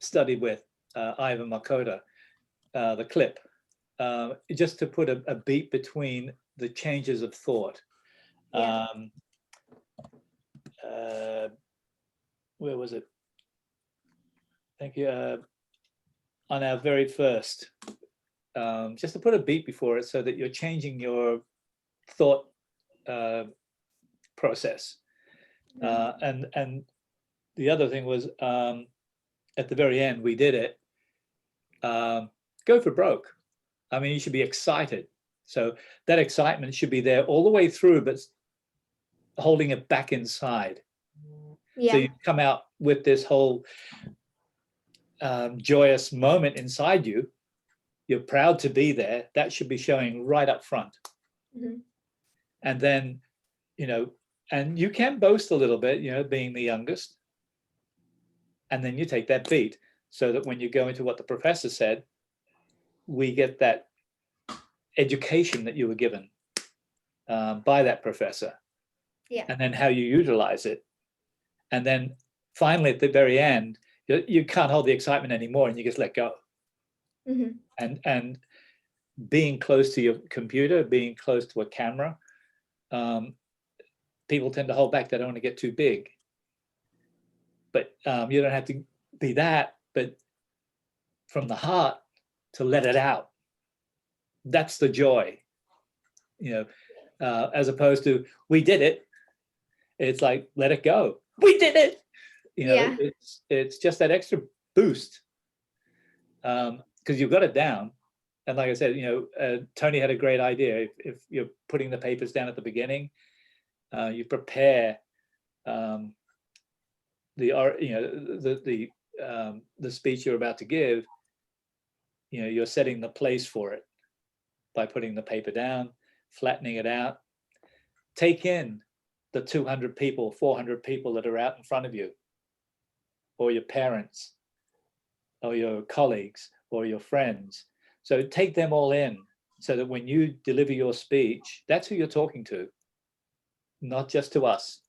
studied with, Ivan Makota, the clip, just to put a beat between the changes of thought. Yeah. Where was it? Thank you. On our very first, just to put a beat before it so that you're changing your thought process. And the other thing was at the very end, we did it. Go for broke. I mean, you should be excited. So that excitement should be there all the way through, but holding it back inside. Yeah. So you come out with this whole joyous moment inside you. You're proud to be there. That should be showing right up front. Mm-hmm. And then, you know, and you can boast a little bit, you know, being the youngest. And then you take that beat so that when you go into what the professor said, we get that education that you were given by that professor. Yeah. And then how you utilize it. And then finally at the very end, you can't hold the excitement anymore and you just let go. Mm-hmm. And being close to your computer, being close to a camera, people tend to hold back. They don't want to get too big. But you don't have to be that, but from the heart to let it out. That's the joy, you know, as opposed to we did it. It's like, let it go. We did it. You know, Yeah. it's just that extra boost because you've got it down. And like I said, you know, Tony had a great idea. If you're putting the papers down at the beginning, you prepare the speech you're about to give. You know, you're setting the place for it by putting the paper down, flattening it out. Take in the 200 people, 400 people that are out in front of you, or your parents, or your colleagues, or your friends. So take them all in so that when you deliver your speech, that's who you're talking to, not just to us.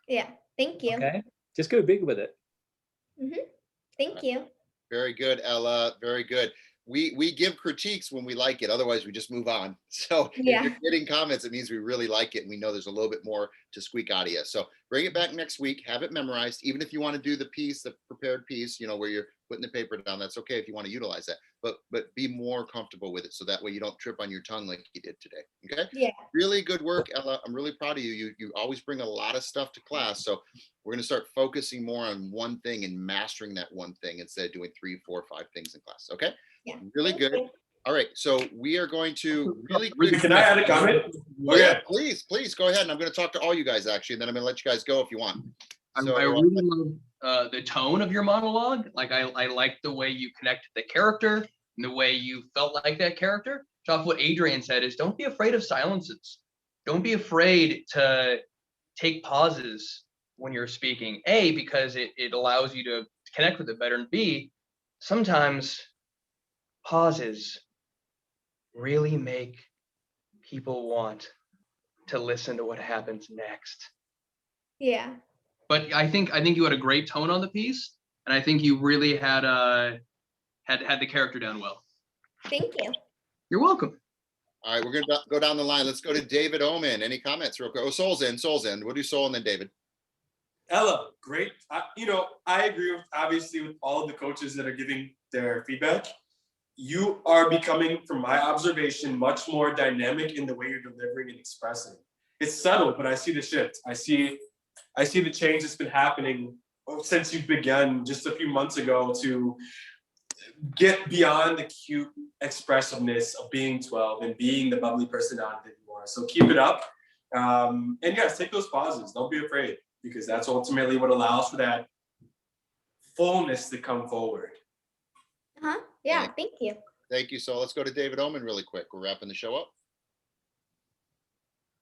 Yeah. Thank you. Okay? Just go big with it. Mm-hmm. Thank you. Very good, Ella. Very good. We give critiques when we like it. Otherwise, we just move on. So Yeah. if you're getting comments, it means we really like it. And we know there's a little bit more to squeak out of you. So bring it back next week. Have it memorized. Even if you want to do the piece, the prepared piece, you know, where you're putting the paper down, that's okay if you want to utilize that. But be more comfortable with it. So that way you don't trip on your tongue like you did today. Okay? Yeah. Really good work, Ella. I'm really proud of you. You always bring a lot of stuff to class. So we're going to start focusing more on one thing and mastering that one thing instead of doing 3, 4, 5 things in class. Okay? Yeah. Really Thank good. you. All right. So we are going to really Can I add a comment? Oh, yeah, please go ahead. And I'm going to talk to all you guys actually, and then I'm going to let you guys go if you want. So, I really love the tone of your monologue. Like I like the way you connect the character and the way you felt like that character. Off what Adrian said is don't be afraid of silences. Don't be afraid to take pauses when you're speaking. A, because it allows you to connect with it better. And B, sometimes pauses really make people want to listen to what happens next. Yeah. But I think you had a great tone on the piece, and I think you really had the character down well. Thank you. You're welcome. All right, we're gonna go down the line. Let's go to David Omen. Any comments real quick? Oh, Soul's in. We'll do Soul and then David. Ella, great. I agree with obviously with all of the coaches that are giving their feedback. You are becoming, from my observation, much more dynamic in the way you're delivering and expressing. It's subtle, but I see the shift. I see the change that's been happening since you began just a few months ago to get beyond the cute expressiveness of being 12 and being the bubbly personality that you are. So keep it up. And yes, take those pauses. Don't be afraid, because that's ultimately what allows for that fullness to come forward. Yeah, thank you. Thank you, Soul. Let's go to David Omen really quick. We're wrapping the show up.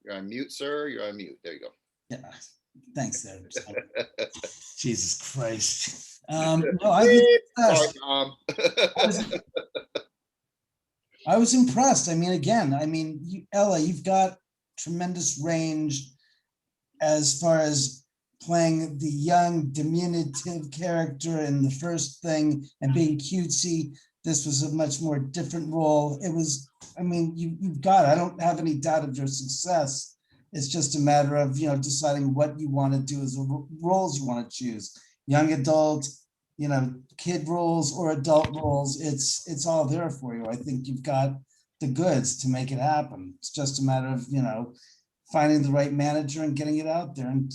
You're on mute, sir. You're on mute. There you go. Yeah, thanks, there. Jesus Christ. No, I was impressed. I mean, Ella, you've got tremendous range as far as playing the young, diminutive character in the first thing and being cutesy. This was a much more different role. It was, I mean, you've got it. I don't have any doubt of your success. It's just a matter of, deciding what you want to do as roles you want to choose. Young adult, kid roles or adult roles. It's all there for you. I think you've got the goods to make it happen. It's just a matter of, finding the right manager and getting it out there and,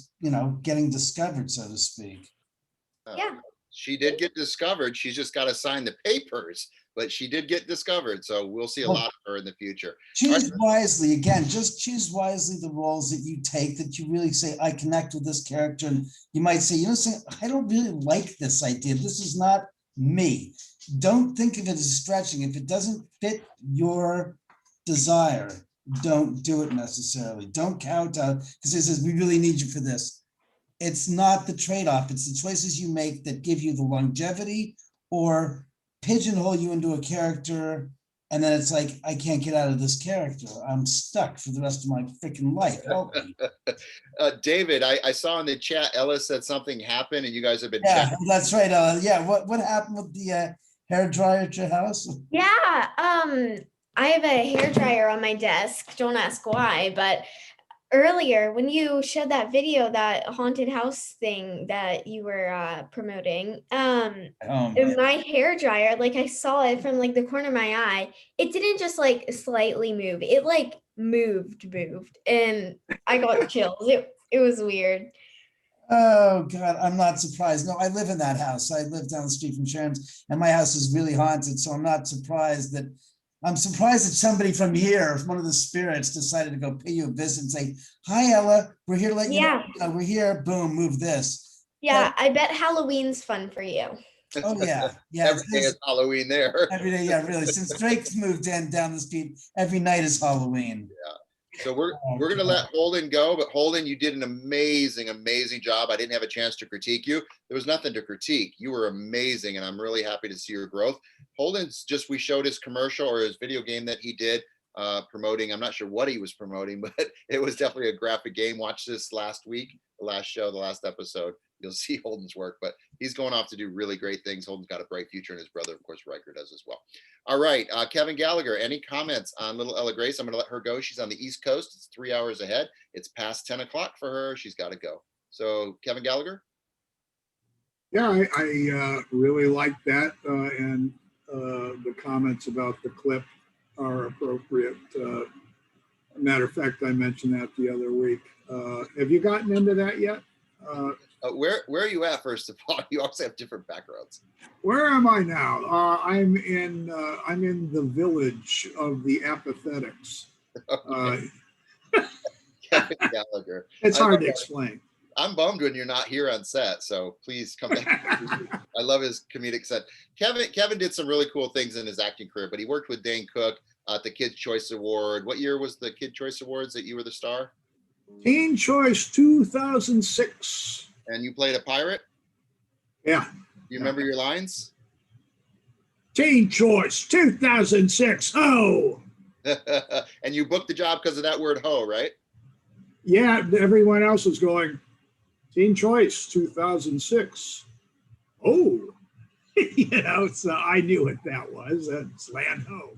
getting discovered, so to speak. Yeah. She did get discovered. She's just got to sign the papers, but she did get discovered. So we'll see a lot of her in the future. Choose wisely. Again, just choose wisely the roles that you take that you really say, I connect with this character. And you might say, I don't really like this idea. This is not me. Don't think of it as stretching. If it doesn't fit your desire, don't do it necessarily. Don't count out because it says, we really need you for this. It's not the trade-off. It's the choices you make that give you the longevity or pigeonhole you into a character. And then it's like, I can't get out of this character. I'm stuck for the rest of my freaking life. Help me. David, I saw in the chat, Ella said something happened and you guys have been checking. That's right. What happened with the hair dryer at your house? Yeah. I have a hair dryer on my desk. Don't ask why, but earlier when you showed that video, that haunted house thing that you were promoting, in my hair dryer, like I saw it from like the corner of my eye. It didn't just like slightly move. It like moved, and I got chills. It was weird. Oh God, I'm not surprised. No, I live in that house. I live down the street from Sharon's, and my house is really haunted. So I'm not surprised that. I'm surprised that somebody from here, one of the spirits, decided to go pay you a visit and say, "Hi, Ella, we're here to let you know, we're here. Boom, move this." Yeah, I bet Halloween's fun for you. Oh yeah, Every day is Halloween there. Every day, yeah, really. Since Drake's moved in down the street, every night is Halloween. Yeah. So we're gonna let Holden go, but Holden, you did an amazing job. I didn't have a chance to critique you. There was nothing to critique. You were amazing, and I'm really happy to see your growth. Holden's we showed his commercial or his video game that he did promoting. I'm not sure what he was promoting, but it was definitely a graphic game. Watch this last week, the last show, the last episode. You'll see Holden's work, but he's going off to do really great things. Holden's got a bright future, and his brother, of course, Riker, does as well. All right, Kevin Gallagher, any comments on little Ella Grace? I'm going to let her go. She's on the East Coast. It's 3 hours ahead. It's past 10 o'clock for her. She's got to go. So, Kevin Gallagher? Yeah, I really like that, and the comments about the clip are appropriate. Matter of fact, I mentioned that the other week. Have you gotten into that yet? Where are you at, first of all? You also have different backgrounds. Where am I now? I'm in the village of the apathetics. Kevin Gallagher. It's hard to explain. I'm bummed when you're not here on set, so please come back. I love his comedic set. Kevin did some really cool things in his acting career, but he worked with Dane Cook at the Kids' Choice Award. What year was the Kid Choice Awards that you were the star? Teen Choice 2006. And you played a pirate? Yeah. You remember your lines? Teen Choice 2006. Ho! And you booked the job because of that word ho, right? yeah, everyone else was going, Teen Choice 2006. Oh, you know, so I knew what that was. That's Land Ho.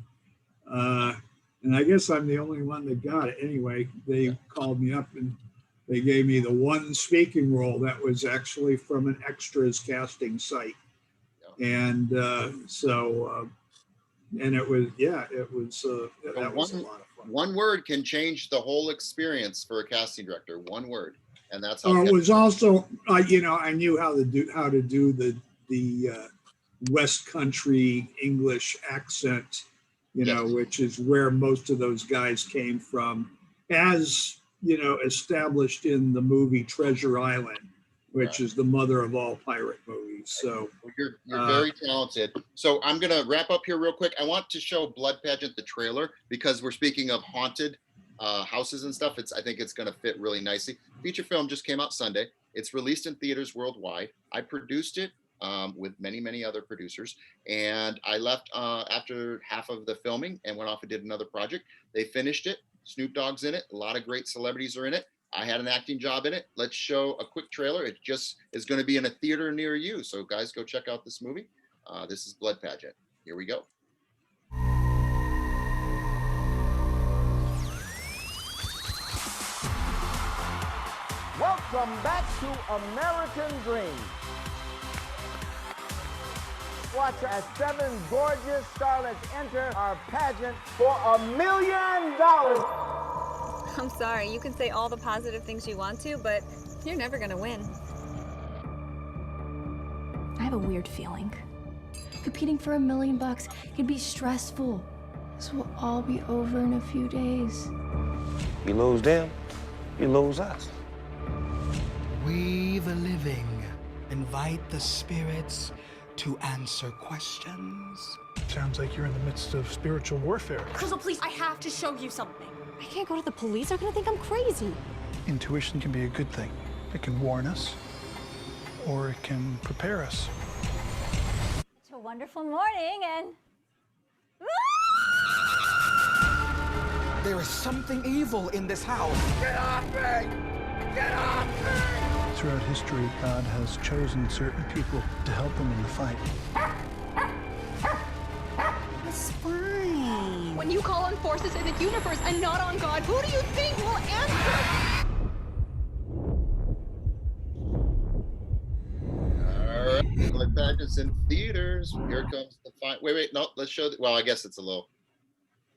And I guess I'm the only one that got it. Anyway, they called me up and they gave me the one speaking role that was actually from an extras casting site. And and it was, yeah, it was, that was a lot of fun. One word can change the whole experience for a casting director. One word. And that's how It was also, you know, I knew how to do the West Country English accent, you know, which is where most of those guys came from, as you know, established in the movie Treasure Island, which is the mother of all pirate movies. So you're very talented. So I'm gonna wrap up here real quick. I want to show Blood Pageant, the trailer, because we're speaking of haunted houses and stuff. I think it's gonna fit really nicely. Feature film just came out Sunday. It's released in theaters worldwide. I produced it with many other producers, and I left after half of the filming and went off and did another project. They finished it. Snoop Dogg's in it. A lot of great celebrities are in it. I had an acting job in it. Let's show a quick trailer. It just is going to be in a theater near you. So guys, go check out this movie. This is Blood Pageant. Here we go. Welcome back to American Dream. Watch as 7 gorgeous starlets enter our pageant for $1 million. I'm sorry, you can say all the positive things you want to, but you're never gonna win. I have a weird feeling. Competing for $1 million can be stressful. This will all be over in a few days. You lose them, you lose us. We the living invite the spirits to answer questions. Sounds like you're in the midst of spiritual warfare. Crystal, please, I have to show you something. I can't go to the police. They're gonna think I'm crazy. Intuition can be a good thing. It can warn us, or it can prepare us. It's a wonderful morning, and There is something evil in this house. Get off me! Get off me! Throughout history, God has chosen certain people to help them in the fight. It's fine. When you call on forces in the universe and not on God, who do you think will answer? All right, Blood Pageant's in theaters. Here comes the fight. Wait, no, let's show. Well, I guess it's a little.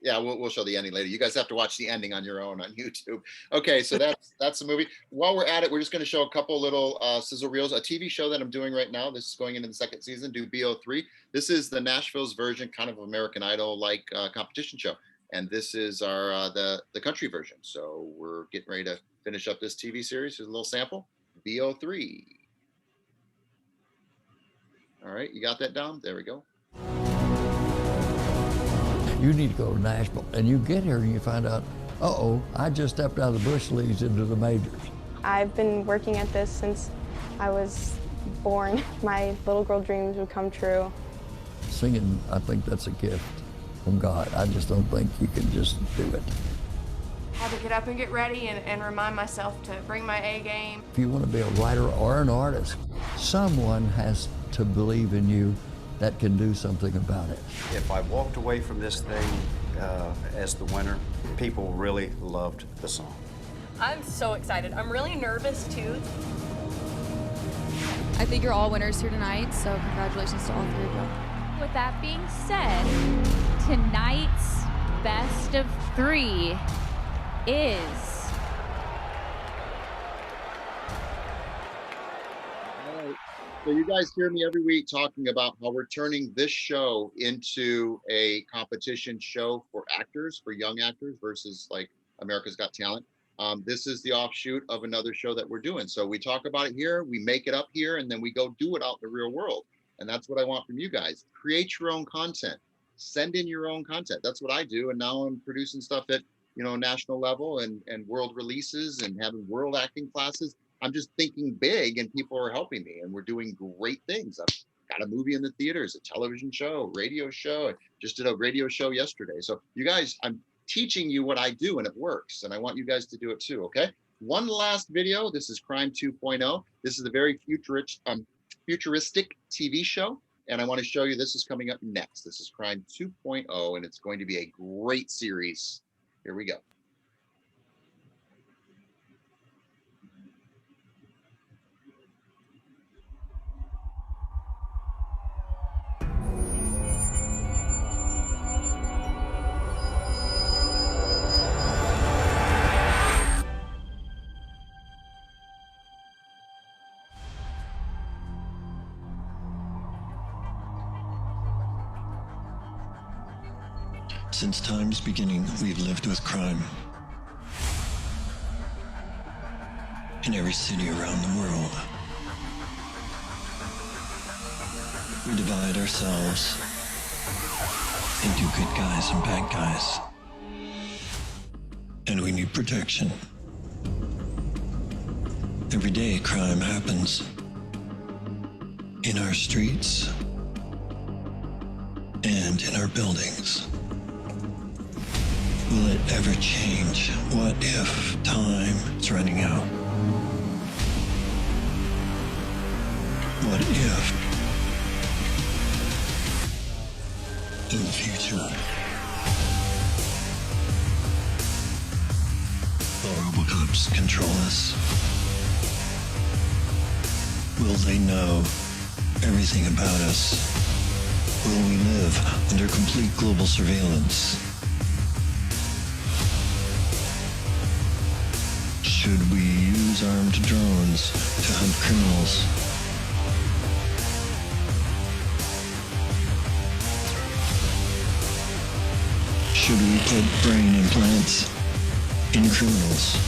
Yeah, we'll show the ending later. You guys have to watch the ending on your own on YouTube. Okay, so that's the movie. While we're at it, we're just going to show a couple little sizzle reels. A TV show that I'm doing right now. This is going into the second season. Do BO3. This is the Nashville's version, kind of American Idol-like competition show, and this is our the country version. So we're getting ready to finish up this TV series. Here's a little sample. BO3. All right, you got that down? There we go. You need to go to Nashville, and you get here and you find out, uh-oh, I just stepped out of the bush leagues into the majors. I've been working at this since I was born. My little girl dreams would come true. Singing, I think that's a gift from God. I just don't think you can just do it. I had to get up and get ready and remind myself to bring my A game. If you want to be a writer or an artist, someone has to believe in you that can do something about it. If I walked away from this thing as the winner, people really loved the song. I'm so excited. I'm really nervous too. I think you're all winners here tonight, so congratulations to all 3 of you. With that being said, tonight's best of 3 is... So you guys hear me every week talking about how we're turning this show into a competition show for actors, for young actors versus like America's Got Talent. This is the offshoot of another show that we're doing. So we talk about it here, we make it up here, and then we go do it out in the real world. And that's what I want from you guys. Create your own content. Send in your own content. That's what I do. And now I'm producing stuff at, you know, national level and world releases and having world acting classes. I'm just thinking big and people are helping me and we're doing great things. I've got a movie in the theaters, a television show, radio show. I just did a radio show yesterday. So you guys, I'm teaching you what I do and it works. And I want you guys to do it too, okay? one last video. This is Crime 2.0. This is a very futuristic TV show. And I want to show you, this is coming up next. This is Crime 2.0, and it's going to be a great series. Here we go. Since time's beginning, we've lived with crime. In every city around the world. We divide ourselves into good guys and bad guys. And we need protection. Every day crime happens. In our streets and in our buildings. Will it ever change? What if time is running out? What if in the future the Robocops control us? Will they know everything about us? Will we live under complete global surveillance? Should we use armed drones to hunt criminals? Should we put brain implants in criminals?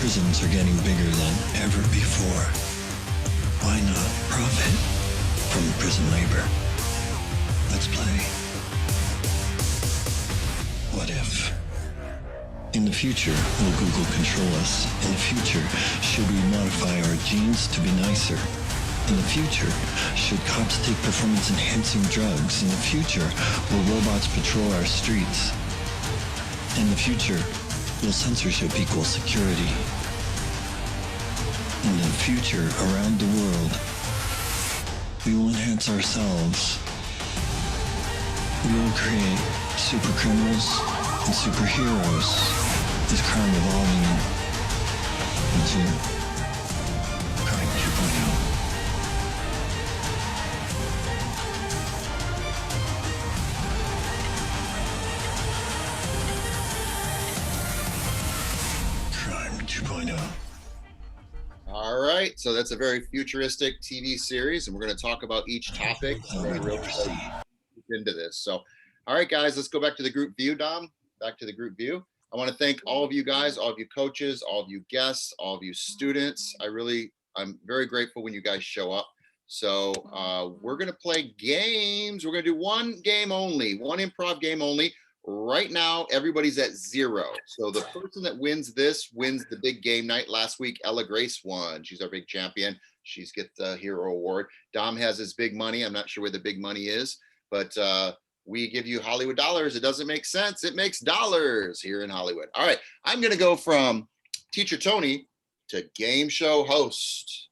Prisons are getting bigger than ever before. Why not profit from prison labor? Let's play. What if? In the future, will Google control us? In the future, should we modify our genes to be nicer? In the future, should cops take performance-enhancing drugs? In the future, will robots patrol our streets? In the future, will censorship equal security? In the future, around the world, we will enhance ourselves. We will create super criminals and superheroes. Is crime evolving into Crime 2.0? Crime 2.0. All right, so that's a very futuristic TV series, and we're going to talk about each topic and then really into this. So, all right, guys, let's go back to the group view, Dom. Back to the group view. I want to thank all of you guys, all of you coaches, all of you guests, all of you students. I'm very grateful when you guys show up. So we're going to play games. We're going to do one game only, one improv game only. Right now, everybody's at 0. So the person that wins this wins the big game night. Last week, Ella Grace won. She's our big champion. She's get the hero award. Dom has his big money. I'm not sure where the big money is, but we give you Hollywood dollars. It doesn't make sense. It makes dollars here in Hollywood. All right. I'm going to go from Teacher Tony to game show host.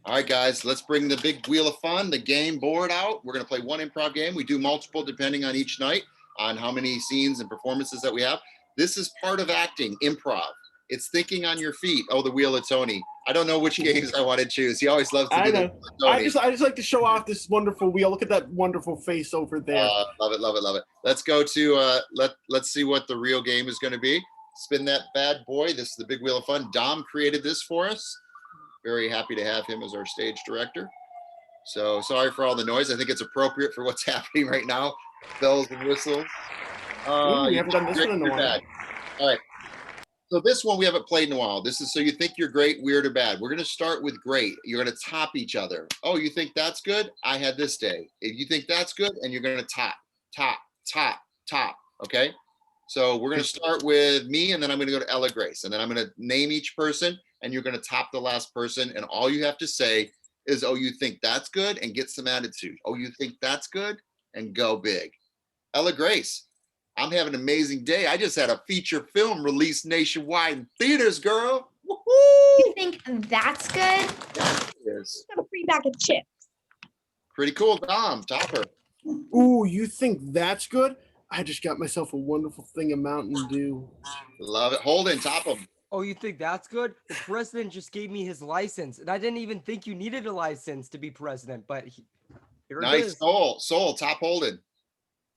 All right, guys, let's bring the big wheel of fun, the game board out. We're going to play one improv game. We do multiple depending on each night on how many scenes and performances that we have. This is part of acting, improv. It's thinking on your feet. Oh, the wheel of Tony. I don't know which games I want to choose. He always loves to do that. I just like to show off this wonderful wheel. Look at that wonderful face over there. Love it, love it, love it. Let's go to let's see what the real game is going to be. Spin that bad boy. This is the big wheel of fun. Dom created this for us. Very happy to have him as our stage director. So sorry for all the noise. I think it's appropriate for what's happening right now. Bells and whistles. We haven't done this one in a while. All right. So this one we haven't played in a while. This is so you think you're great, weird, or bad. We're going to start with great. You're going to top each other. Oh, you think that's good? I had this day. If you think that's good, and you're going to top. Okay. So we're going to start with me, and then I'm going to go to Ella Grace, and then I'm going to name each person, and you're going to top the last person. And all you have to say is, oh, you think that's good, and get some attitude. Oh, you think that's good, and go big. Ella Grace. I'm having an amazing day. I just had a feature film released nationwide in theaters, girl. You think that's good? Yes. A free bag of chips. Pretty cool, Dom. Topper. Ooh, you think that's good? I just got myself a wonderful thing of Mountain Dew. Love it. Holden, top him. Oh, you think that's good? The president just gave me his license, and I didn't even think you needed a license to be president, but here it Nice. is. Soul, top Holden.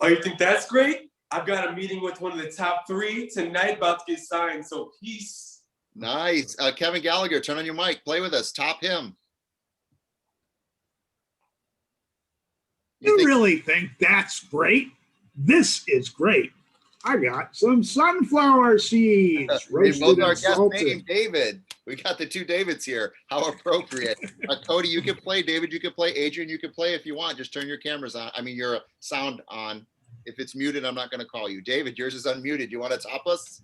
Oh, you think that's great? I've got a meeting with one of the top 3 tonight about to get signed, so peace. Nice. Kevin Gallagher, turn on your mic. Play with us. Top him. You really think that's great? This is great. I got some sunflower seeds roasted Both our and guest salted. name David. We got the 2 Davids here. How appropriate. Cody, you can play. David, you can play. Adrian, you can play if you want. Just turn your cameras on. I mean, your sound on. If it's muted, I'm not going to call you. David, yours is unmuted. You want to top us?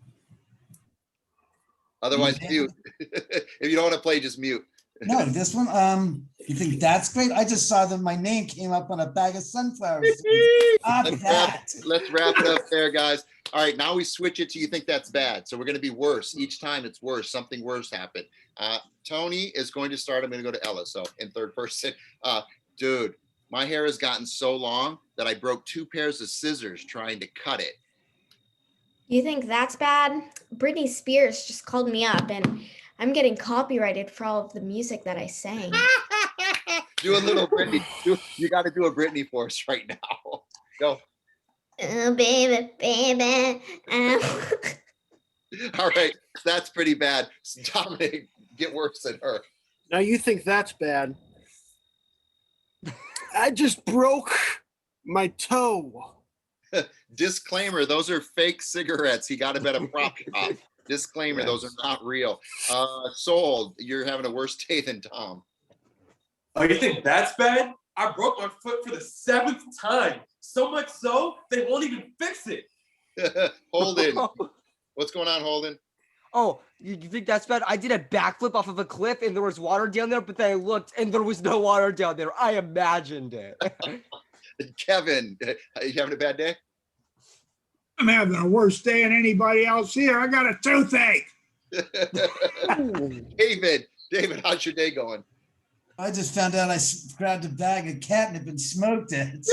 Otherwise, mute. If you don't want to play, just mute. No, this one, you think that's great? I just saw that my name came up on a bag of sunflowers. Let's wrap it up there, guys. All right, now we switch it to you think that's bad. So we're going to be worse. Each time it's worse. Something worse happened. Tony is going to start. I'm going to go to Ella. So in third person. Dude, my hair has gotten so long that I broke 2 pairs of scissors trying to cut it. You think that's bad? Britney Spears just called me up and I'm getting copyrighted for all of the music that I sang. Do a little Britney. You got to do a Britney for us right now. Go. Oh, baby, baby. All right. That's pretty bad. Domenic, get worse than her. Now you think that's bad. I just broke my toe. Disclaimer, those are fake cigarettes. He got them at a prop shop. Disclaimer, those are not real. Soul, you're having a worse day than Tom. Oh, you think that's bad? I broke my foot for the 7th time. So much so, they won't even fix it. Holden, what's going on, Holden? Oh, you think that's bad? I did a backflip off of a cliff and there was water down there, but then I looked and there was no water down there. I imagined it. Kevin, you having a bad day? I'm having a worse day than anybody else here. I got a toothache. David, how's your day going? I just found out I grabbed a bag of catnip and smoked it.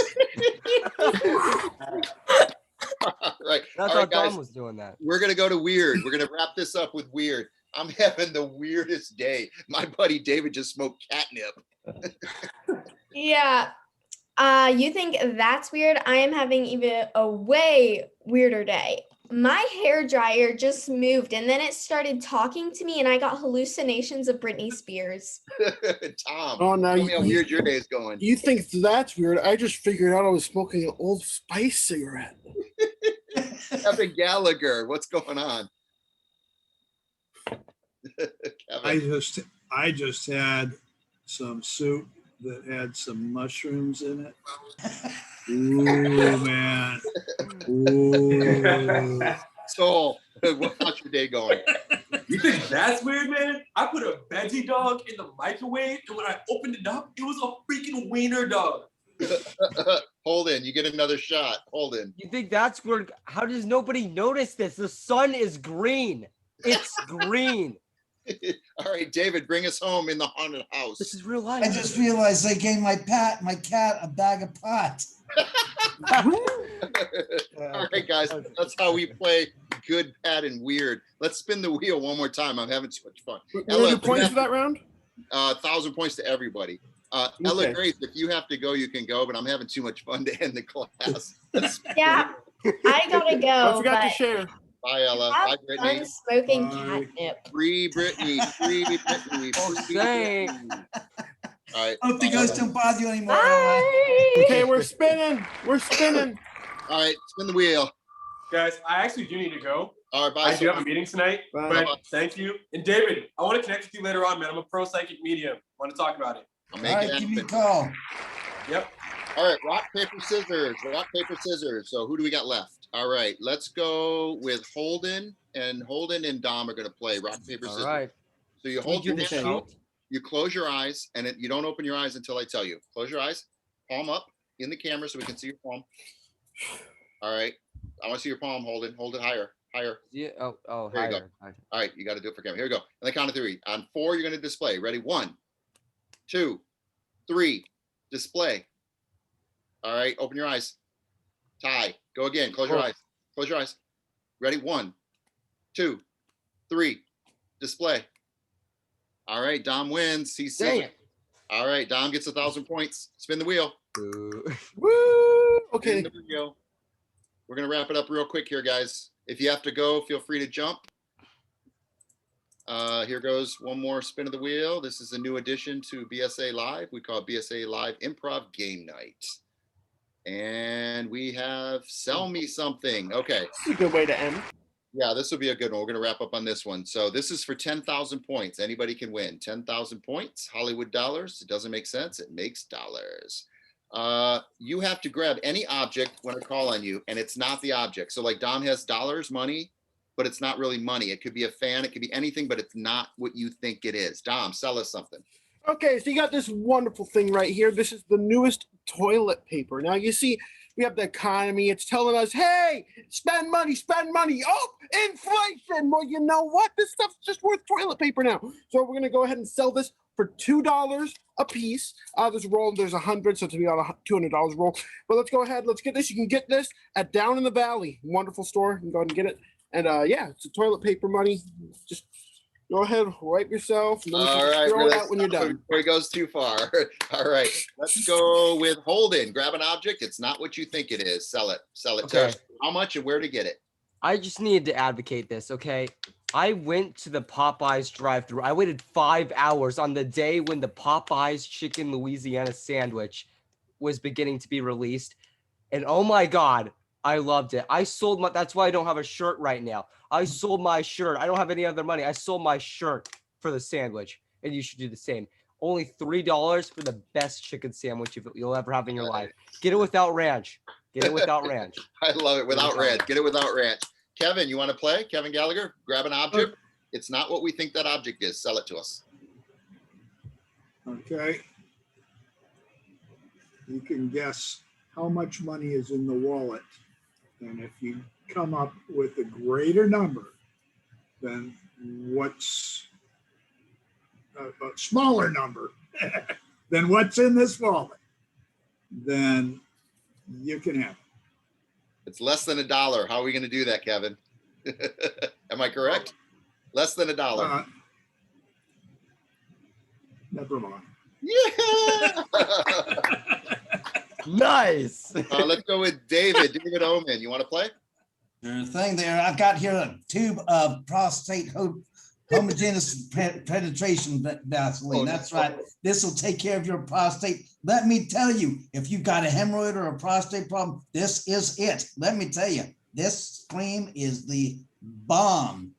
Right. That's All how right, guys. Tom was doing that. We're going to go to weird. We're going to wrap this up with weird. I'm having the weirdest day. My buddy David just smoked catnip. Yeah. You think that's weird? I am having even a way weirder day. My hair dryer just moved and then it started talking to me and I got hallucinations of Britney Spears. Tom, Oh, now tell me how weird your day is going. You think that's weird? I just figured out I was smoking an Old Spice cigarette. Kevin Gallagher, what's going on? Kevin. I just had some soup that had some mushrooms in it. Ooh, man. Ooh. Soul, how's your day going? You think that's weird, man? I put a veggie dog in the microwave, and when I opened it up, it was a freaking wiener dog. Holden, you get another shot. Holden. You think that's weird? How does nobody notice this? The sun is green. It's green. All right, David, bring us home in the haunted house. This is real life. I just realized I gave my cat a bag of pot. All right, guys, that's how we play good, bad, and weird. Let's spin the wheel one more time. I'm having so much fun. Ella, points for that round? 1,000 points to everybody. Ella Grace, if you have to go, you can go, but I'm having too much fun to end the class. Yeah, I gotta go. I forgot to but share. Bye, Ella. have Bye, Brittany. fun smoking catnip. Free Brittany. Free Brittany. Free Brittany. All right. Hope the ghost don't bother you anymore. Okay, we're spinning. We're spinning. All right, spin the wheel. Guys, I actually do need to go. All right, bye. I do have a meeting tonight, but thank you. And David, I want to connect with you later on, man. I'm a pro psychic medium. I want to talk about it. I'll All make right, it give me a happen. call. Yep. All right, rock, paper, scissors. Rock, paper, scissors. So who do we got left? All right, let's go with Holden, and Dom are going to play rock, paper, scissors. All right. So you Can we hold do your the hand shoot? out, you close your eyes, and you don't open your eyes until I tell you. Close your eyes, palm up in the camera so we can see your palm. All right, I want to see your palm, Holden. Hold it higher, Higher. Yeah. Oh, There you go. higher. All right, you got to do it for Kevin. Here we go. On the count of 3. On 4, you're going to display. Ready? 1, 2, 3. Display. All right, open your eyes. Tie. Go again. Close your eyes. Close your eyes. Ready? 1, 2, 3. Display. All right, Dom wins. He's second. All right, Dom gets 1,000 points. Spin the wheel. Woo! Okay. Spin the wheel. We're gonna wrap it up real quick here, guys. If you have to go, feel free to jump. Here goes one more spin of the wheel. This is a new addition to BSA Live. We call it BSA Live Improv Game Night. And we have Sell Me Something. Okay. That's a good way to end. Yeah, this will be a good one. We're going to wrap up on this one. So this is for 10,000 points. Anybody can win 10,000 points, Hollywood dollars. It doesn't make sense. It makes dollars. You have to grab any object when I call on you, and it's not the object. So like Dom has dollars, money, but it's not really money. It could be a fan. It could be anything, but it's not what you think it is. Dom, sell us something. Okay, so you got this wonderful thing right here. This is the newest toilet paper. Now you see, we have the economy. It's telling us, hey, spend money, spend money. Oh, inflation. Well, you know what? This stuff's just worth toilet paper now. So we're going to go ahead and sell this for $2 a piece. This roll, there's 100, so it's going to be about a $200 roll. But let's go ahead. Let's get this. You can get this at Down in the Valley. Wonderful store. You can go ahead and get it. And yeah, it's a toilet paper money. Just go ahead, wipe yourself. And then All right, throw it out when you're done. Before he goes too far. All right, let's go with Holden. Grab an object. It's not what you think it is. Sell it. Sell it. Okay. To how much and where to get it. I just needed to advocate this, okay? I went to the Popeyes drive-thru. I waited 5 hours on the day when the Popeyes Chicken Louisiana sandwich was beginning to be released. And oh my God, I loved it. I sold my, that's why I don't have a shirt right now. I sold my shirt. I don't have any other money. I sold my shirt for the sandwich, and you should do the same. Only $3 for the best chicken sandwich you'll ever have in your life. Get it without ranch. Get it without ranch. I love it. Without ranch. Get it without ranch. Kevin, you want to play? Kevin Gallagher, grab an object. It's not what we think that object is. Sell it to us. Okay. You can guess how much money is in the wallet. And if you come up with a greater number than what's a smaller number than what's in this wallet, then you can have it. It's less than $1. How are we going to do that, Kevin? Am I correct? Less than $1. Never mind. Yeah. Nice. Let's go with David. David Omen. You want to play? Sure thing there. I've got here a tube of prostate homogeneous penetration Vaseline. That's right. This will take care of your prostate. Let me tell you, if you've got a hemorrhoid or a prostate problem, this is it. Let me tell you, this cream is the bomb.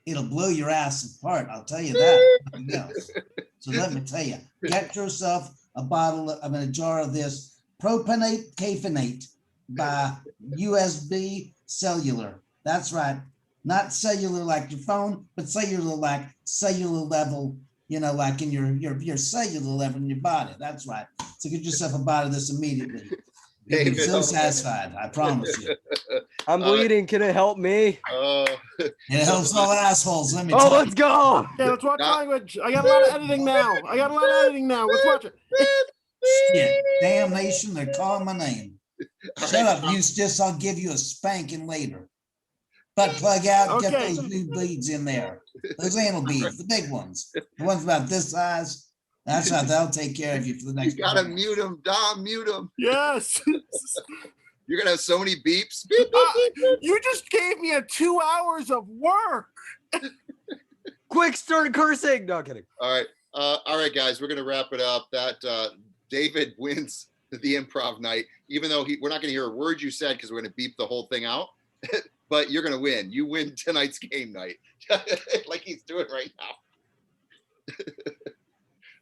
It'll blow your ass apart. I'll tell you that. Nothing else. So let me tell you, get yourself a bottle of a jar of this propanate caffeinate by USB Cellular. That's right. Not cellular like your phone, but cellular like cellular level, you know, like in your cellular level in your body. That's right. So get yourself a bottle of this immediately. You'll be so satisfied, I promise you. I'm bleeding. Can it help me? It helps all assholes. Let me Oh, let's go. Yeah, let's watch language. I got a lot of editing now. Let's watch it. Shit, damnation, they're calling my name. Shut up, Eustace. I'll give you a spanking later. Butt plug out, get those new beads in there. Those anal beads, the big ones. The ones about this size. That's right, they'll take care of you for the next. You gotta mute him, Dom, mute him. Yes. You're gonna have so many beeps. Beep, beep, beep, beep. You just gave me 2 hours of work. Quick, start cursing. No, kidding. All right, guys, we're gonna wrap it up. That David wins the improv night, even though we're not gonna hear a word you said because we're gonna beep the whole thing out. But you're gonna win. You win tonight's game night, like he's doing right now.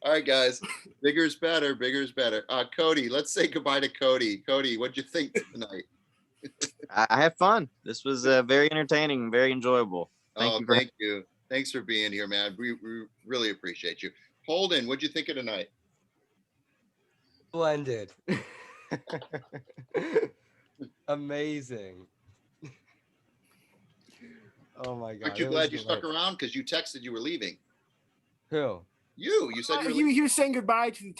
All right, guys. Bigger is better. Bigger is better. Cody, let's say goodbye to Cody. Cody, what'd you think tonight? I had fun. This was very entertaining, very enjoyable. Thank you. Thanks for being here, man. We really appreciate you. Holden, what'd you think of tonight? Splendid. Amazing. Oh my God. Aren't you glad you stuck around? Because you texted you were leaving. Who? You said you were he was saying goodbye to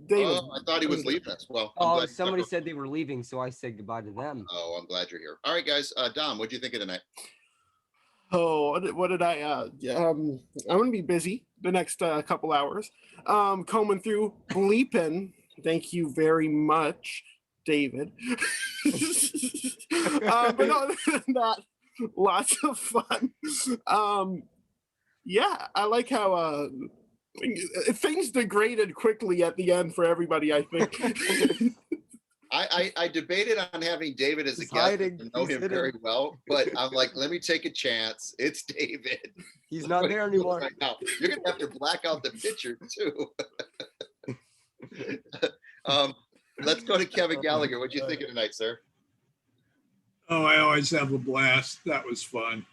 David. Oh, I thought he was leaving us. Well, I'm Oh, glad somebody said they were leaving, so I said goodbye to them. Oh, I'm glad you're here. All right, guys. Dom, what'd you think of tonight? Oh, what did I? I'm gonna be busy the next couple hours, combing through bleeping. Thank you very much, David. But other than that, lots of fun. Yeah, I like how things degraded quickly at the end for everybody. I think. I debated on having David as a guest to know him very well, but I'm like, let me take a chance. It's David. He's not there anymore. Right now. You're gonna have to black out the picture too. Let's go to Kevin Gallagher. What'd you think of tonight, sir? Oh, I always have a blast. That was fun.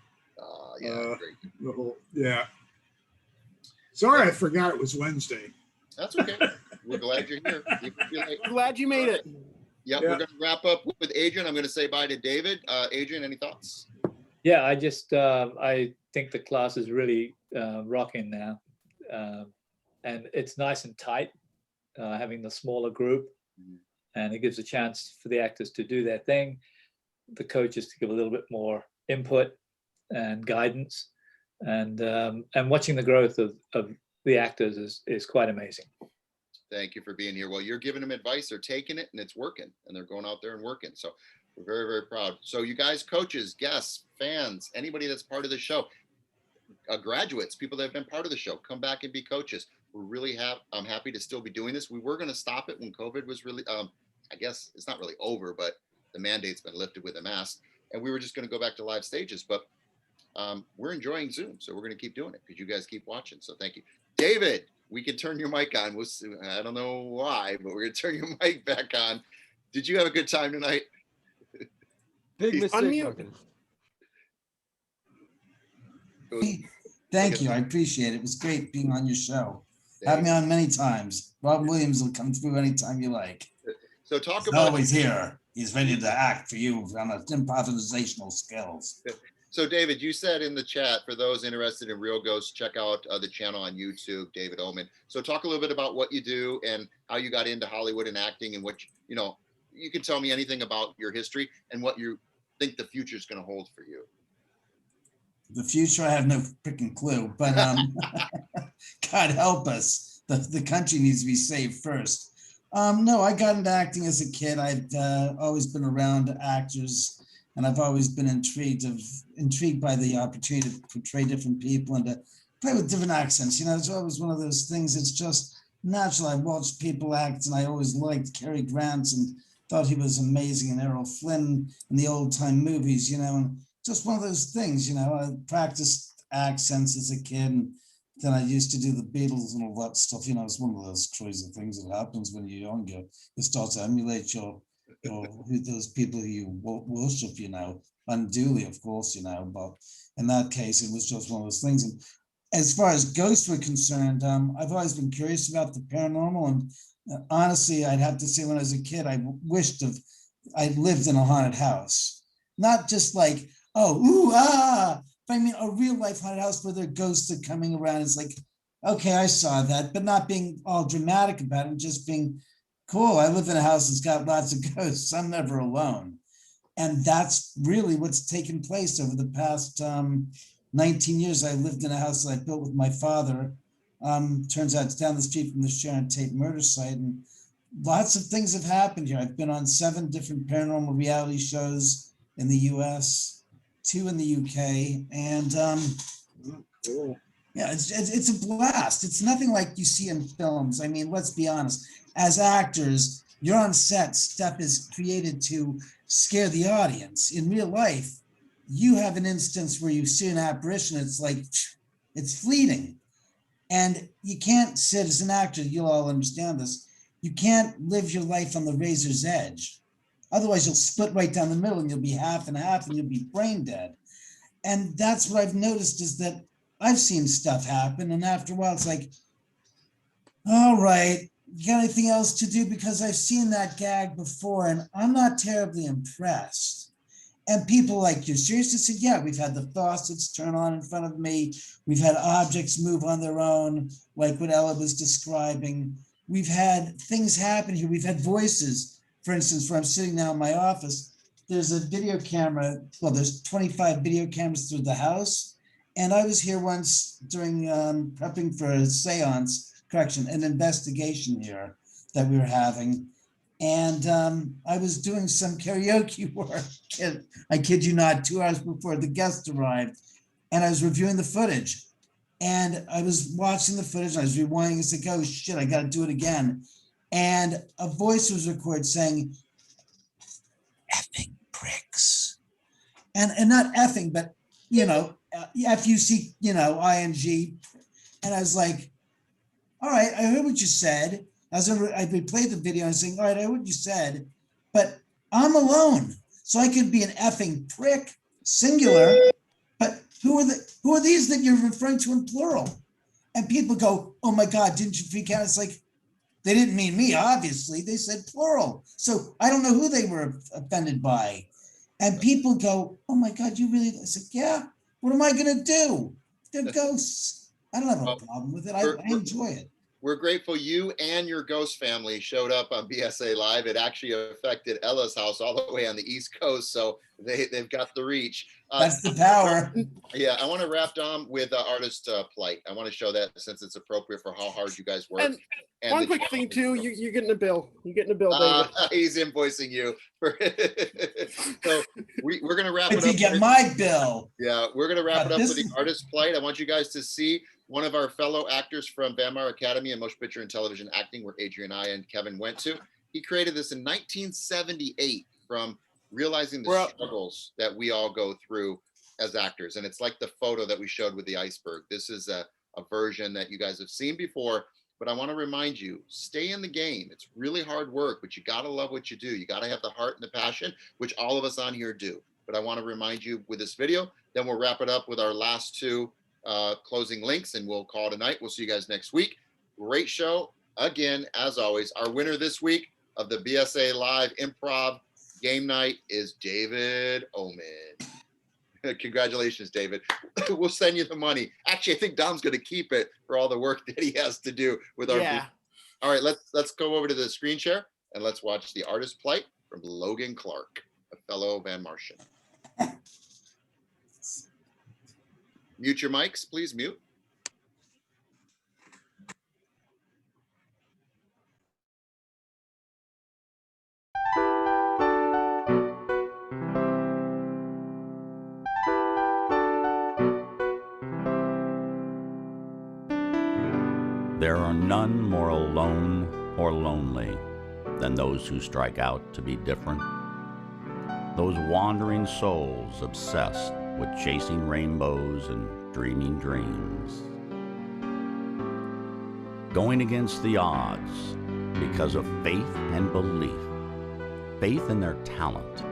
Yeah, great. Yeah. Sorry, I forgot it was Wednesday. That's okay. We're glad you're here. Glad you made it. Yeah, we're going to wrap up with Adrian. I'm going to say bye to David. Adrian, any thoughts? Yeah, I just I think the class is really rocking now, and it's nice and tight, having the smaller group, and it gives a chance for the actors to do their thing, the coaches to give a little bit more input and guidance, and watching the growth of the actors is quite amazing. Thank you for being here. Well, you're giving them advice. They're taking it and it's working, and they're going out there and working. So we're very, very proud. So you guys, coaches, guests, fans, anybody that's part of the show, graduates, people that have been part of the show, come back and be coaches. I'm happy to still be doing this. We were going to stop it when COVID was really, I guess it's not really over, but the mandate's been lifted with a mask, and we were just going to go back to live stages, but we're enjoying Zoom. So we're going to keep doing it because you guys keep watching. So thank you. David, we can turn your mic on. I don't know why, but we're going to turn your mic back on. Did you have a good time tonight? Big mistake. Thank you. I appreciate it. It was great being on your show. Have me on many times. Rob Williams will come through anytime you like. So talk He's about always here. He's ready to act for you on improvisational skills. So David, you said in the chat, for those interested in Real Ghosts, check out the channel on YouTube, David Omen. So talk a little bit about what you do and how you got into Hollywood and acting, and what, you can tell me anything about your history and what you think the future is going to hold for you. The future, I have no freaking clue, but God help us. The country needs to be saved first. No, I got into acting as a kid. I'd always been around actors, and I've always been intrigued by the opportunity to portray different people and to play with different accents. It's always one of those things. It's just natural. I watched people act, and I always liked Cary Grant and thought he was amazing, and Errol Flynn in the old time movies, and just one of those things. I practiced accents as a kid, and then I used to do the Beatles and all that stuff. It's one of those crazy things that happens when you're younger. You start to emulate those people who you worship, unduly, of course, but in that case, it was just one of those things. And as far as ghosts were concerned, I've always been curious about the paranormal, and honestly, I'd have to say when I was a kid, I wished I lived in a haunted house, not just like, but I mean a real life haunted house where there are ghosts that are coming around. It's like, okay, I saw that, but not being all dramatic about it, just being cool. I live in a house that's got lots of ghosts. I'm never alone. And that's really what's taken place over the past 19 years. I lived in a house that I built with my father. Turns out it's down the street from the Sharon Tate murder site. And lots of things have happened here. I've been on 7 different paranormal reality shows in the US, 2 in the UK. And yeah, it's a blast. It's nothing like you see in films. I mean, let's be honest. As actors, you're on set, stuff is created to scare the audience. In real life, you have an instance where you see an apparition, it's like, it's fleeting. And you can't sit as an actor, you'll all understand this, you can't live your life on the razor's edge. Otherwise, you'll split right down the middle and you'll be half and half and you'll be brain dead. And that's what I've noticed is that I've seen stuff happen, and after a while, it's like, all right, you got anything else to do? Because I've seen that gag before and I'm not terribly impressed. And people like, you're serious? I said, yeah, we've had the faucets turn on in front of me. We've had objects move on their own, like what Ella was describing. We've had things happen here. We've had voices. For instance, where I'm sitting now in my office, there's a video camera. Well, there's 25 video cameras through the house. And I was here once during prepping for a seance, an investigation here that we were having. And I was doing some karaoke work, and I kid you not, 2 hours before the guest arrived. And I was reviewing the footage. And I was watching the footage, and I was rewinding. It's like, oh shit, I got to do it again. And a voice was recorded saying, effing pricks. And not effing, but, you know, F-U-C, you know, I-N-G. And I was like, all right, I heard what you said. I replayed the video and saying, all right, I heard what you said, but I'm alone. So I could be an effing prick, singular, but who are these that you're referring to in plural? And people go, oh my God, didn't you freak out? It's like, they didn't mean me, obviously. They said plural. So I don't know who they were offended by. And people go, oh my God, you really? I said, yeah, what am I gonna do? They're ghosts. I don't have a problem with it. I enjoy it. We're grateful you and your ghost family showed up on BSA Live. It actually affected Ella's house all the way on the East Coast, so they've got the reach. That's the power. Yeah, I want to wrap, Dom, with artist plight. I want to show that since it's appropriate for how hard you guys work. And one quick thing too, you're getting a bill. You're getting a bill, David. He's invoicing you. So we're going to wrap it up. If you get my bill. Yeah, we're going to wrap it up with the artist plight. I want you guys to see one of our fellow actors from Van Mar Academy and Motion Picture and Television Acting, where Adrian, I, and Kevin went to. He created this in 1978 from realizing the struggles that we all go through as actors. And it's like the photo that we showed with the iceberg. This is a version that you guys have seen before, but I want to remind you, stay in the game. It's really hard work, but you got to love what you do. You got to have the heart and the passion, which all of us on here do. But I want to remind you with this video, then we'll wrap it up with our last two closing links, and we'll call it a night. We'll see you guys next week. Great show. Again, as always, our winner this week of the BSA Live Improv Game Night is David Omen. Congratulations, David. We'll send you the money. Actually, I think Dom's going to keep it for all the work that he has to do with our video. All right, let's go over to the screen share and let's watch the artist plight from Logan Clark, a fellow Van Martian. Mute your mics, please mute. There are none more alone or lonely than those who strike out to be different. Those wandering souls obsessed with chasing rainbows and dreaming dreams. Going against the odds because of faith and belief. Faith in their talent,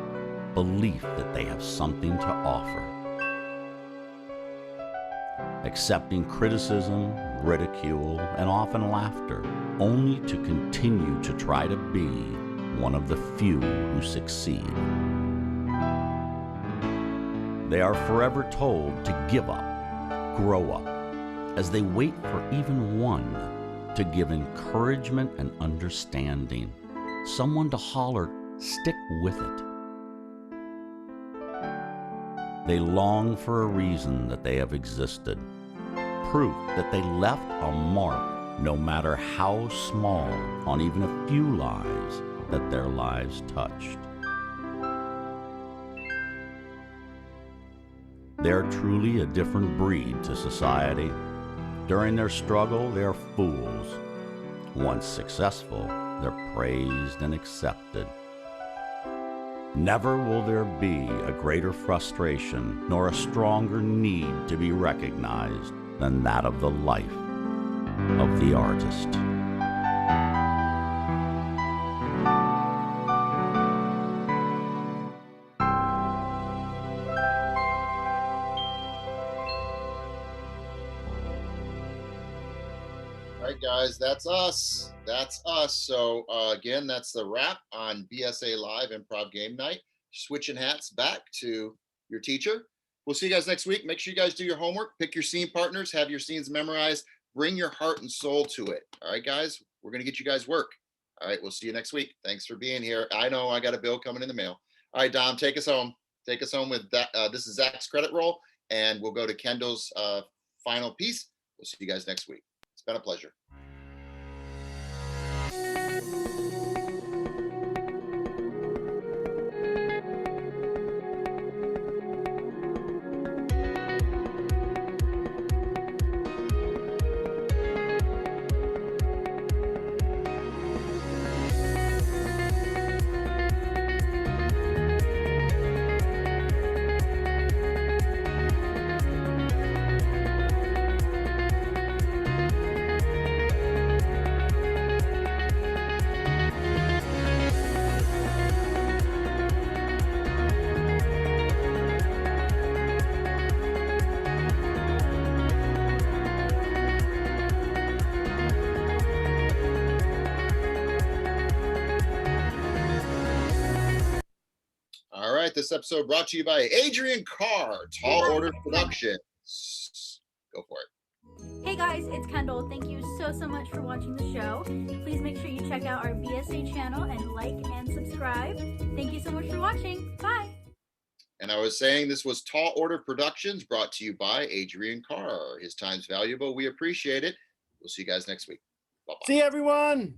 belief that they have something to offer. Accepting criticism, ridicule, and often laughter, only to continue to try to be one of the few who succeed. They are forever told to give up, grow up, as they wait for even one to give encouragement and understanding, someone to holler, stick with it. They long for a reason that they have existed, proof that they left a mark, no matter how small, on even a few lives that their lives touched. They are truly a different breed to society. During their struggle, they are fools. Once successful, they're praised and accepted. Never will there be a greater frustration nor a stronger need to be recognized than that of the life of the artist. Guys, that's us. That's us. So again, that's the wrap on BSA Live Improv Game Night. switching hats back to your teacher. We'll see you guys next week. Make sure you guys do your homework, pick your scene partners, have your scenes memorized, bring your heart and soul to it. All right, guys, we're going to get you guys work. All right, we'll see you next week. Thanks for being here. I know I got a bill coming in the mail. All right, Dom, take us home. Take us home with that. This is Zach's credit roll, and we'll go to Kendall's final piece. We'll see you guys next week. It's been a pleasure. All right, this episode brought to you by Adrian Carr, Tall Order Productions. Go for it. Hey guys, it's Kendall. Thank you so much for watching the show. Please make sure you check out our BSA channel and like and subscribe. Thank you so much for watching. Bye. And I was saying this was Tall Order Productions, brought to you by Adrian Carr. His time's valuable. We appreciate it. We'll see you guys next week. Bye-bye. See you, everyone.